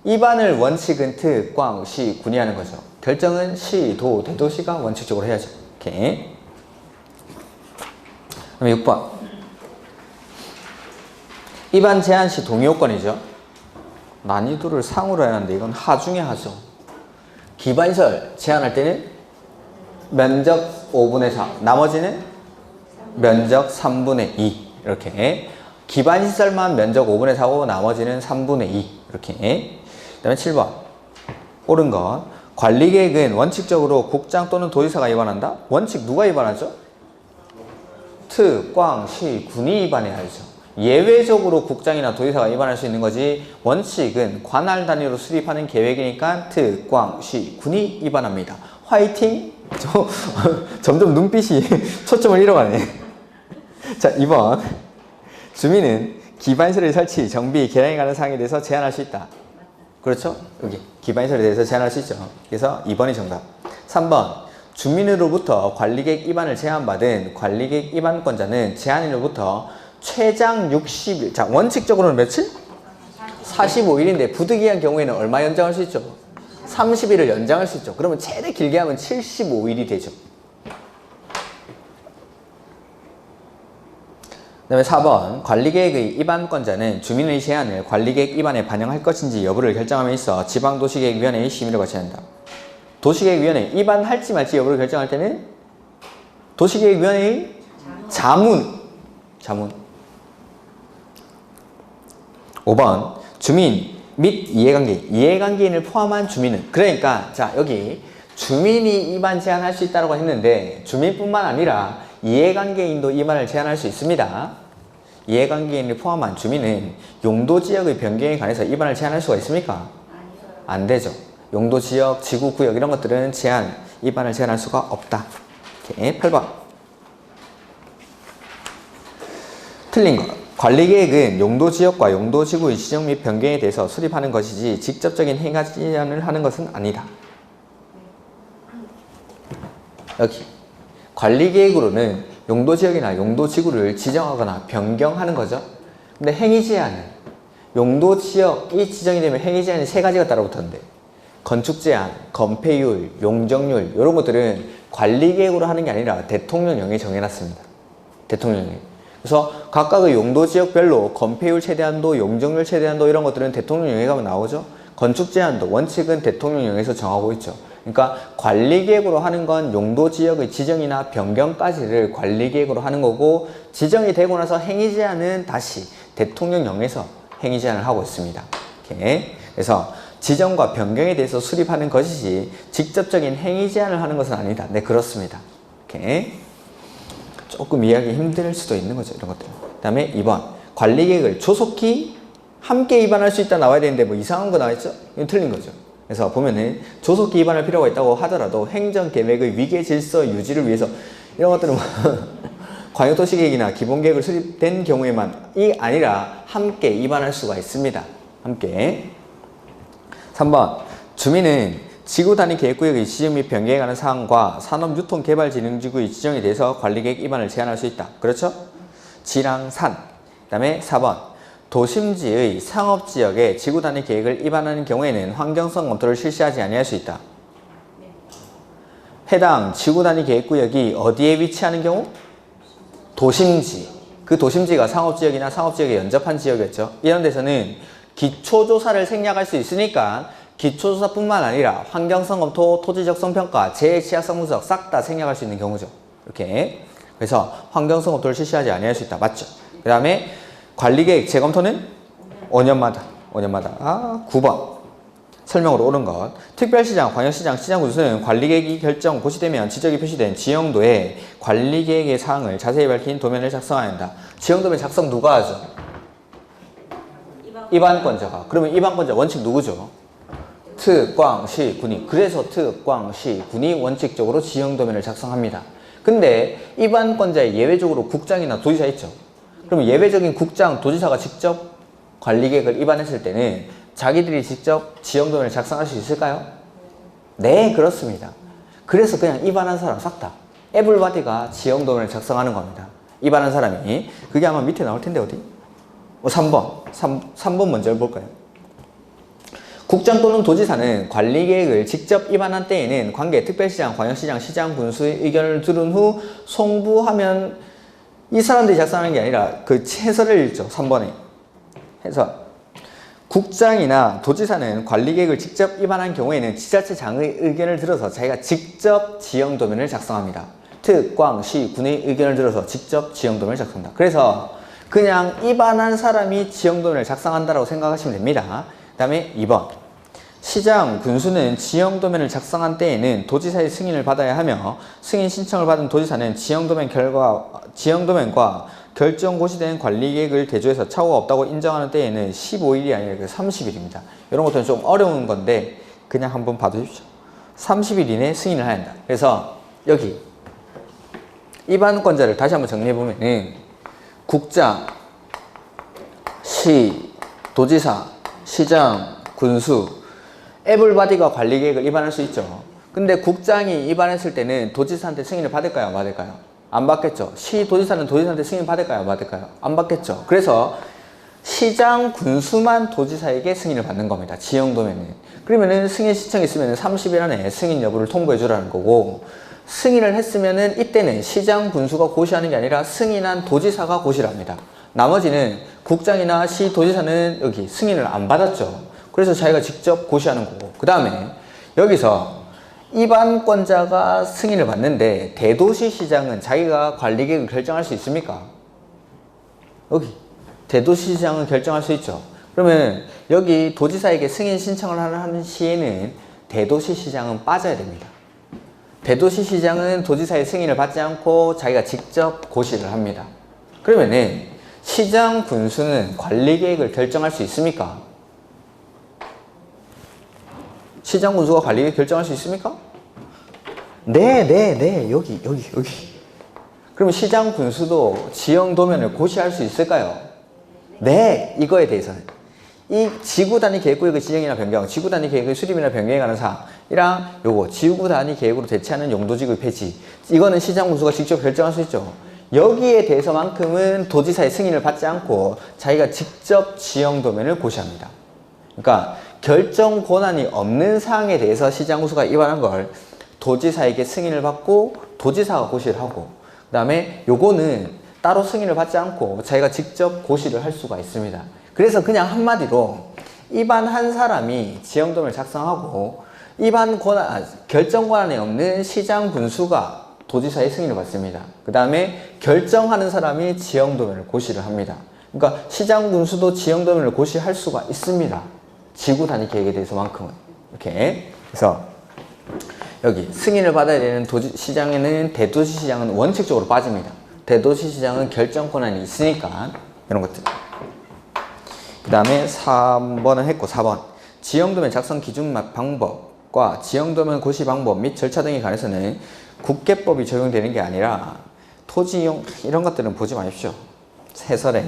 A: 입안을 원칙은 특, 광, 시, 군이 하는 거죠. 결정은 시, 도, 대도시가 원칙적으로 해야죠. 오케이. 그럼 6번 입안 제한 시 동의요건이죠. 난이도를 상으로 해야 하는데 이건 하 중에 하죠. 기반시설 제한할 때는 면적 5분의 4, 나머지는 면적 3분의 2 이렇게 기반시설만 면적 5분의 4고 나머지는 3분의 2 이렇게. 그 다음에 7번 옳은 것 관리계획은 원칙적으로 국장 또는 도지사가 입안한다? 원칙 누가 입안하죠? 특, 광, 시, 군이 입안해야 하죠. 예외적으로 국장이나 도지사가 입안할 수 있는 거지 원칙은 관할 단위로 수립하는 계획이니까 특, 광, 시, 군이 입안합니다. 화이팅! 점점 눈빛이 초점을 잃어가네. 자, 2번 주민은 기반시설의 설치, 정비, 개량에 관한 사항에 대해서 제한할 수 있다. 그렇죠? 여기 기반시설에 대해서 제한할 수 있죠. 그래서 2번이 정답. 3번 주민으로부터 관리계획 입안을 제한받은 관리계획 입안권자는 제한일로부터 최장 60일. 자, 원칙적으로는 며칠? 45일인데 부득이한 경우에는 얼마 연장할 수 있죠? 30일을 연장할 수 있죠. 그러면 최대 길게 하면 75일이 되죠. 그 다음에 4번 관리계획의 입안권자는 주민의 제안을 관리계획 입안에 반영할 것인지 여부를 결정함에 있어 지방도시계획위원회의 심의를 거쳐야 한다. 도시계획위원회 입안할지 말지 여부를 결정할 때는 도시계획위원회의 자문 5번 주민 및 이해관계인을 포함한 주민은 그러니까 자 여기 주민이 입안 제한할 수 있다고 했는데 주민뿐만 아니라 이해관계인도 입안을 제한할 수 있습니다. 이해관계인을 포함한 주민은 용도지역의 변경에 관해서 입안을 제한할 수가 있습니까? 안 되죠. 용도지역, 지구구역 이런 것들은 입안을 제한할 수가 없다. 오케이, 8번 틀린 것 관리계획은 용도지역과 용도지구의 지정 및 변경에 대해서 수립하는 것이지 직접적인 행위 제한을 하는 것은 아니다. 여기 관리계획으로는 용도지역이나 용도지구를 지정하거나 변경하는 거죠. 근데 행위제한은 용도지역이 지정이 되면 행위제한이 3가지가 따라붙었는데 건축제한, 건폐율, 용적률 이런 것들은 관리계획으로 하는 게 아니라 대통령령에 정해놨습니다. 대통령령. 그래서 각각의 용도지역별로 건폐율 최대한도, 용적률 최대한도 이런 것들은 대통령령에 가면 나오죠. 건축제한도 원칙은 대통령령에서 정하고 있죠. 그러니까 관리계획으로 하는 건 용도지역의 지정이나 변경까지를 관리계획으로 하는 거고 지정이 되고 나서 행위제한은 다시 대통령령에서 행위제한을 하고 있습니다. 이렇게. 그래서 지정과 변경에 대해서 수립하는 것이지 직접적인 행위 제한을 하는 것은 아니다. 네, 그렇습니다. 이렇게 조금 이해하기 힘들 수도 있는 거죠. 이런 것들. 그 다음에 2번 관리계획을 조속히 함께 위반할 수 있다 나와야 되는데 뭐 이상한 거 나와있죠? 이건 틀린 거죠. 그래서 보면은 조속히 위반할 필요가 있다고 하더라도 행정계획의 위계 질서 유지를 위해서 이런 것들은 광역도시계획이나 기본계획을 수립된 경우에만이 아니라 함께 위반할 수가 있습니다. 함께. 3번 주민은 지구 단위 계획구역의 지정 및 변경에 관한 사항과 산업유통개발진흥지구의 지정에 대해서 관리계획 위반을 제한할 수 있다. 그렇죠? 지랑 산. 그 다음에 4번 도심지의 상업지역에 지구 단위 계획을 위반하는 경우에는 환경성 검토를 실시하지 아니할 수 있다. 해당 지구 단위 계획구역이 어디에 위치하는 경우? 도심지. 그 도심지가 상업지역이나 상업지역에 연접한 지역이었죠. 이런 데서는 기초조사를 생략할 수 있으니까 기초조사뿐만 아니라 환경성 검토, 토지적성 평가, 재해취약성 분석 싹 다 생략할 수 있는 경우죠. 이렇게. 그래서 환경성 검토를 실시하지 아니할 수 있다. 맞죠? 그 다음에 관리계획 재검토는 5년마다. 5년마다. 9번. 설명으로 옳은 것. 특별시장, 광역시장, 시장군수는 관리계획이 결정, 고시되면 지적이 표시된 지형도에 관리계획의 사항을 자세히 밝힌 도면을 작성해야 한다. 지형도면 작성 누가 하죠? 입안권자가. 그러면 입안권자 원칙 누구죠? 특광시, 군이. 그래서 특광시, 군이 원칙적으로 지형도면을 작성합니다. 근데 입안권자에 예외적으로 국장이나 도지사 있죠? 그럼 예외적인 국장, 도지사가 직접 관리계획을 입안했을 때는 자기들이 직접 지형도면을 작성할 수 있을까요? 네, 그렇습니다. 그래서 그냥 입안한 사람 싹 다 에블바디가 지형도면을 작성하는 겁니다. 입안한 사람이. 그게 아마 밑에 나올 텐데 어디? 3번 먼저 볼까요? 국장 또는 도지사는 관리계획을 직접 입안한 때에는 관계 특별시장, 광역시장, 시장, 군수의 의견을 들은 후 송부하면 이 사람들이 작성하는 게 아니라 그 해설을 읽죠. 3번에. 해설. 국장이나 도지사는 관리계획을 직접 입안한 경우에는 지자체장의 의견을 들어서 자기가 직접 지형도면을 작성합니다. 특, 광, 시, 군의 의견을 들어서 직접 지형도면을 작성한다. 그래서 그냥 입안한 사람이 지형도면을 작성한다고 생각하시면 됩니다. 그 다음에 2번. 시장, 군수는 지형도면을 작성한 때에는 도지사의 승인을 받아야 하며 승인 신청을 받은 도지사는 지형도면과 결정 고시된 관리계획을 대조해서 착오가 없다고 인정하는 때에는 15일이 아니라 30일입니다. 이런 것들은 좀 어려운 건데 그냥 한번 봐두십시오. 30일 이내에 승인을 해야 한다. 그래서 여기 입안권자를 다시 한번 정리해보면은 국장, 시, 도지사, 시장, 군수, 에블바디가 관리계획을 입안할 수 있죠. 근데 국장이 입안했을 때는 도지사한테 승인을 받을까요? 안 받을까요? 안 받겠죠. 시, 도지사는 도지사한테 승인 받을까요? 안 받을까요? 안 받겠죠. 그래서 시장, 군수만 도지사에게 승인을 받는 겁니다. 지형도면은. 그러면은 승인 신청이 있으면 30일 안에 승인 여부를 통보해 주라는 거고, 승인을 했으면은 이때는 시장, 군수가 고시하는 게 아니라 승인한 도지사가 고시를 합니다. 나머지는 국장이나 시, 도지사는 여기 승인을 안 받았죠. 그래서 자기가 직접 고시하는 거고. 그 다음에 여기서 입안권자가 승인을 받는데 대도시시장은 자기가 관리계획을 결정할 수 있습니까? 여기 대도시시장은 결정할 수 있죠. 그러면 여기 도지사에게 승인 신청을 하는 시에는 대도시시장은 빠져야 됩니다. 대도시시장은 도지사의 승인을 받지 않고 자기가 직접 고시를 합니다. 그러면은 시장, 군수는 관리계획을 결정할 수 있습니까? 시장, 군수가 관리계획 결정할 수 있습니까? 네. 여기. 그러면 시장, 군수도 지형도면을 고시할 수 있을까요? 네, 이거에 대해서는. 이 지구단위 계획구역의 지정이나 변경, 지구단위 계획의 수립이나 변경에 관한 사항이랑 요거 지구단위 계획으로 대체하는 용도지구의 폐지. 이거는 시장, 군수가 직접 결정할 수 있죠. 여기에 대해서만큼은 도지사의 승인을 받지 않고 자기가 직접 지형도면을 고시합니다. 그러니까 결정 권한이 없는 사항에 대해서 시장, 군수가 입안한 걸 도지사에게 승인을 받고 도지사가 고시를 하고, 그 다음에 요거는 따로 승인을 받지 않고 자기가 직접 고시를 할 수가 있습니다. 그래서 그냥 한마디로 입안한 사람이 지형도면을 작성하고 결정 권한이 없는 시장, 군수가 도지사의 승인을 받습니다. 그 다음에 결정하는 사람이 지형도면을 고시를 합니다. 그러니까 시장, 군수도 지형도면을 고시할 수가 있습니다. 지구 단위 계획에 대해서만큼은. 이렇게. 그래서 여기 승인을 받아야 되는 도시시장에는 대도시시장은 원칙적으로 빠집니다. 대도시시장은 결정 권한이 있으니까 이런 것들. 그 다음에 3번은 했고 4번 지형도면 작성 기준 방법과 지형도면 고시 방법 및 절차 등에 관해서는 국계법이 적용되는 게 아니라 토지이용 이런 것들은 보지 마십시오. 해설에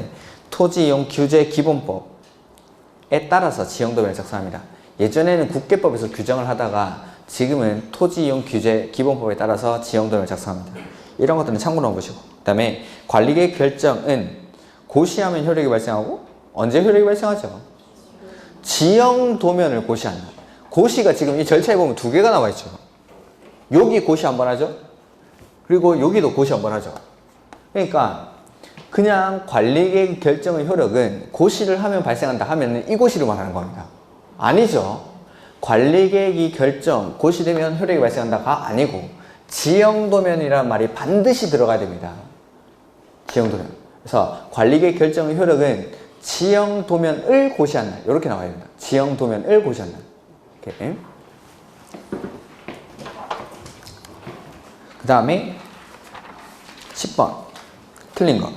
A: 토지이용 규제 기본법에 따라서 지형도면을 작성합니다. 예전에는 국계법에서 규정을 하다가 지금은 토지이용 규제 기본법에 따라서 지형도면을 작성합니다. 이런 것들은 참고로 보시고 그 다음에 관리계획 결정은 고시하면 효력이 발생하고 언제 효력이 발생하죠? 지형도면을 고시한다. 고시가 지금 이 절차에 보면 두 개가 나와 있죠. 여기 고시 한번 하죠. 그리고 여기도 고시 한번 하죠. 그러니까 그냥 관리계획 결정의 효력은 고시를 하면 발생한다 하면 이 고시를 말하는 겁니다. 아니죠. 관리계획이 결정, 고시되면 효력이 발생한다가 아니고 지형도면이라는 말이 반드시 들어가야 됩니다. 지형도면. 그래서 관리계획 결정의 효력은 지형도면을 고시한 날 이렇게 나와야 됩니다. 지형도면을 고시한 날. 이렇게. 그 다음에 10번 틀린 거.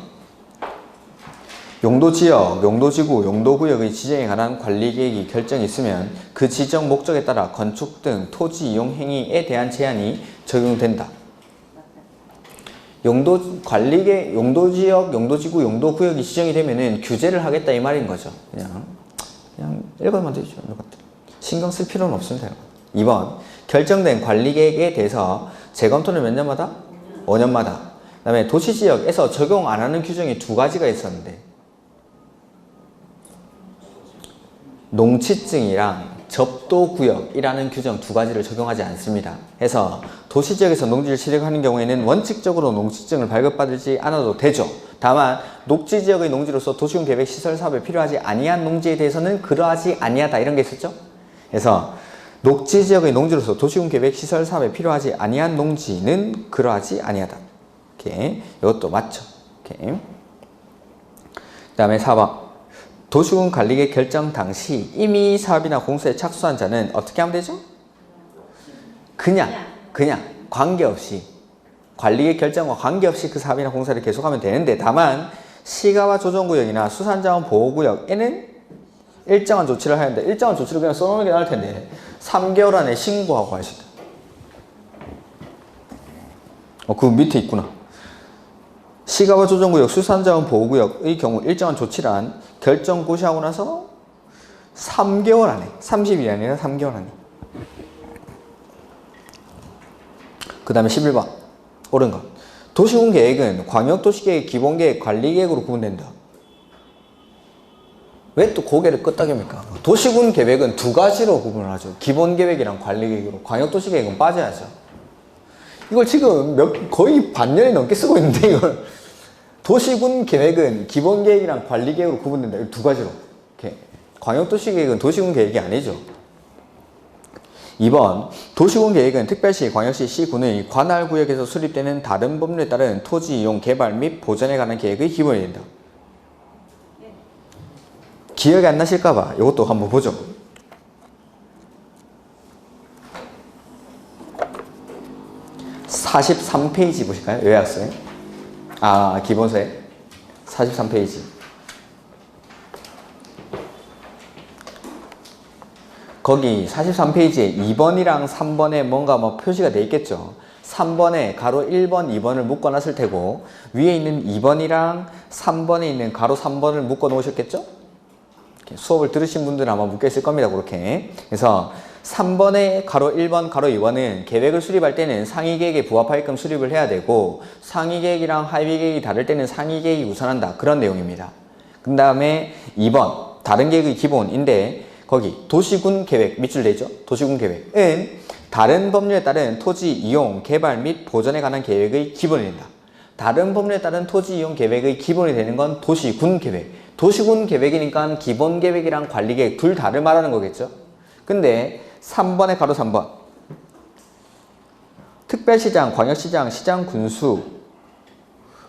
A: 용도지역, 용도지구, 용도구역의 지정에 관한 관리계획이 결정이 있으면 그 지정 목적에 따라 건축 등 토지 이용 행위에 대한 제한이 적용된다. 관리계획, 용도지역, 용도지구, 용도구역이 지정이 되면은 규제를 하겠다 이 말인 거죠. 그냥 읽어만 되죠. 신경 쓸 필요는 없습니다. 2번 결정된 관리계획에 대해서 재검토는 몇 년마다? 5년마다. 그 다음에 도시지역에서 적용 안 하는 규정이 두 가지가 있었는데 농지증이랑 접도구역이라는 규정 두 가지를 적용하지 않습니다. 해서 도시지역에서 농지를 취득하는 경우에는 원칙적으로 농지증을 발급받지 않아도 되죠. 다만 녹지지역의 농지로서 도시군 계획 시설 사업에 필요하지 아니한 농지에 대해서는 그러하지 아니하다 이런 게 있었죠. 그래서 녹지지역의 농지로서 도시군 계획 시설 사업에 필요하지 아니한 농지는 그러하지 아니하다. 이렇게 이것도 맞죠. 이렇게. 그다음에 4번. 도시군 관리계획 결정 당시 이미 사업이나 공사에 착수한 자는 어떻게 하면 되죠? 그냥 관계없이 관리계획 결정과 관계없이 그 사업이나 공사를 계속하면 되는데 다만 시가와 조정구역이나 수산자원 보호구역에는 일정한 조치를 해야 하는데 일정한 조치를 그냥 써놓는 게 나을 텐데 3개월 안에 신고하고 하시다. 그 밑에 있구나. 시가와 조정구역, 수산자원 보호구역의 경우 일정한 조치란 결정 고시하고 나서 3개월 안에 30일이 아니라 3개월 안에. 그 다음에 11번 옳은 것. 도시군 계획은 광역도시계획, 기본계획, 관리계획으로 구분된다. 왜 또 고개를 끄덕입니까? 도시군 계획은 두 가지로 구분을 하죠. 기본계획이랑 관리계획으로. 광역도시계획은 빠져야죠. 이걸 지금 거의 반년이 넘게 쓰고 있는데 이걸 도시군 계획은 기본계획이랑 관리계획으로 구분된다. 이 두 가지로. 이렇게. 광역도시계획은 도시군 계획이 아니죠. 2번 도시군 계획은 특별시, 광역시, 시군의 관할구역에서 수립되는 다른 법률에 따른 토지 이용, 개발 및 보전에 관한 계획의 기본이 된다. 기억이 안 나실까봐 이것도 한번 보죠. 43페이지 보실까요? 요약서에. 기본서에 43페이지. 거기 43페이지에 2번이랑 3번에 뭔가 표시가 돼 있겠죠. 3번에 가로 1번, 2번을 묶어놨을 테고 위에 있는 2번이랑 3번에 있는 가로 3번을 묶어 놓으셨겠죠? 수업을 들으신 분들은 아마 묶여 있을 겁니다. 그렇게. 그래서 3번에 가로 1번, 가로 2번은 계획을 수립할 때는 상위계획에 부합하게끔 수립을 해야 되고 상위계획이랑 하위계획이 다를 때는 상위계획이 우선한다. 그런 내용입니다. 그 다음에 2번 다른 계획의 기본인데 거기 도시군 계획 밑줄 내죠. 도시군 계획은 다른 법률에 따른 토지 이용, 개발 및 보전에 관한 계획의 기본이 된다. 다른 법률에 따른 토지 이용 계획의 기본이 되는 건 도시군 계획. 도시군 계획이니까 기본 계획이랑 관리 계획 둘 다를 말하는 거겠죠. 근데 3번에 가로 3번 특별시장, 광역시장, 시장, 군수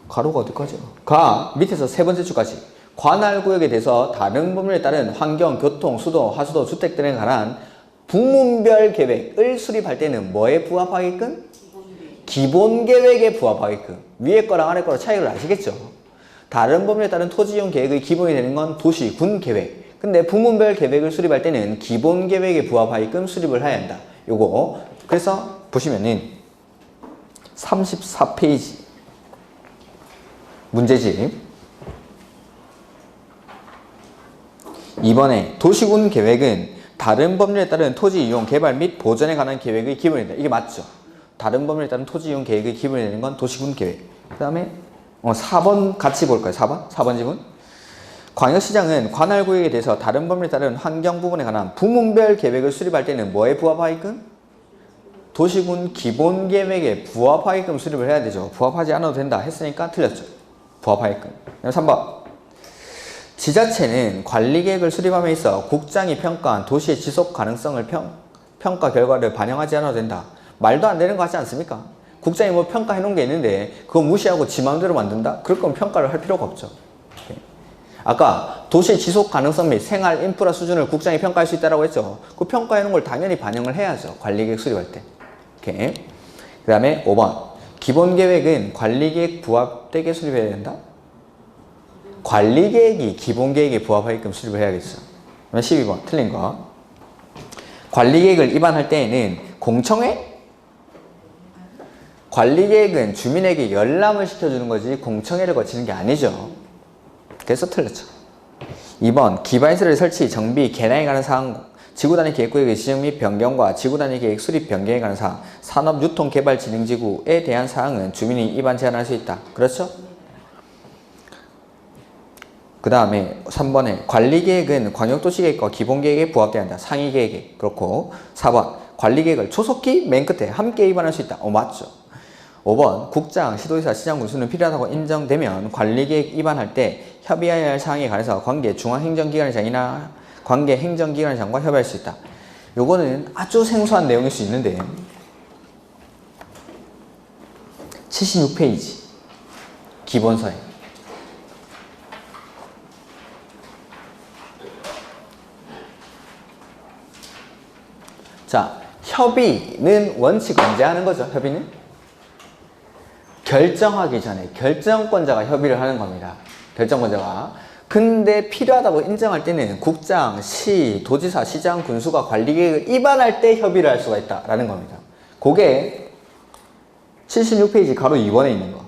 A: 가로가 어디까지요? 가 밑에서 세 번째 줄까지 관할 구역에 대해서 다른 법률에 따른 환경, 교통, 수도, 하수도, 주택 등에 관한 부문별 계획을 수립할 때는 뭐에 부합하게끔? 기본 계획에 부합하게끔. 위에 거랑 아래 거랑 차이를 아시겠죠? 다른 법률에 따른 토지 이용 계획의 기본이 되는 건 도시, 군 계획. 근데 부문별 계획을 수립할 때는 기본 계획에 부합하게끔 수립을 해야 한다. 요거. 그래서 보시면은 34페이지 문제집. 이번에 도시군 계획은 다른 법률에 따른 토지 이용 개발 및 보전에 관한 계획의 기본이다. 이게 맞죠? 다른 법률에 따른 토지 이용 계획의 기본이 되는 건 도시군 계획. 그 다음에 4번 같이 볼까요? 4번 지문. 광역시장은 관할구역에 대해서 다른 법률에 따른 환경 부분에 관한 부문별 계획을 수립할 때는 뭐에 부합하게끔? 도시군 기본 계획에 부합하게끔 수립을 해야 되죠. 부합하지 않아도 된다 했으니까 틀렸죠. 부합하게끔. 3번. 지자체는 관리계획을 수립함에 있어 국장이 평가한 도시의 지속 가능성을 평가 결과를 반영하지 않아도 된다. 말도 안 되는 거 같지 않습니까? 국장이 뭐 평가해 놓은 게 있는데 그거 무시하고 지 마음대로 만든다? 그럴 거면 평가를 할 필요가 없죠. 아까 도시의 지속 가능성 및 생활 인프라 수준을 국장이 평가할 수 있다고 했죠. 그 평가해 놓은 걸 당연히 반영을 해야죠. 관리계획 수립할 때. 오케이. 그 다음에 5번. 기본계획은 관리계획 부합되게 수립해야 된다? 관리계획이 기본계획에 부합하게끔 수립을 해야겠어. 12번 틀린 거. 관리계획을 입안할 때에는 공청회? 관리계획은 주민에게 열람을 시켜주는 거지 공청회를 거치는 게 아니죠. 그래서 틀렸죠. 2번 기반시설 설치, 정비, 개량에 관한 사항, 지구단위 계획구역의 지정 및 변경과 지구단위 계획 수립 변경에 관한 사항, 산업유통개발진흥지구에 대한 사항은 주민이 입안 제한할 수 있다. 그렇죠? 그 다음에 3번에 관리계획은 광역도시계획과 기본계획에 부합돼야 한다. 상위계획에. 그렇고 4번 관리계획을 조속히 맨 끝에 함께 입안할 수 있다. 맞죠. 5번 국장, 시도지사, 시장, 군수는 필요하다고 인정되면 관리계획 입안할 때 협의해야 할 사항에 관해서 관계 중앙행정기관장이나 관계 행정기관장과 협의할 수 있다. 요거는 아주 생소한 내용일 수 있는데 76페이지 기본서에 자, 협의는 원칙 언제 하는 거죠? 협의는? 결정하기 전에 결정권자가 협의를 하는 겁니다. 결정권자가. 근데 필요하다고 인정할 때는 국장, 시, 도지사, 시장, 군수가 관리계획을 입안할 때 협의를 할 수가 있다라는 겁니다. 그게 76페이지 가로 2번에 있는 거.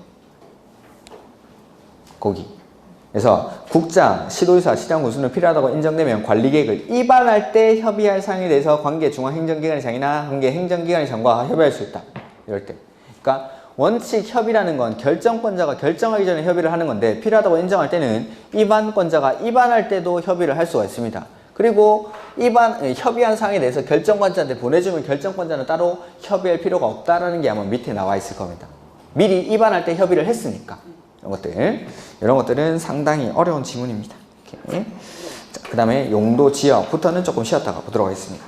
A: 거기. 그래서 국장, 시도지사, 시장, 군수는 필요하다고 인정되면 관리계획을 입안할 때 협의할 사항에 대해서 관계 중앙행정기관장이나 관계 행정기관장과 협의할 수 있다. 이럴 때. 그러니까 원칙 협의라는 건 결정권자가 결정하기 전에 협의를 하는 건데 필요하다고 인정할 때는 입안권자가 입안할 때도 협의를 할 수가 있습니다. 그리고 협의한 사항에 대해서 결정권자한테 보내주면 결정권자는 따로 협의할 필요가 없다라는 게 아마 밑에 나와 있을 겁니다. 미리 입안할 때 협의를 했으니까. 이런 것들은 상당히 어려운 지문입니다. 그 다음에 용도 지역부터는 조금 쉬었다가 보도록 하겠습니다.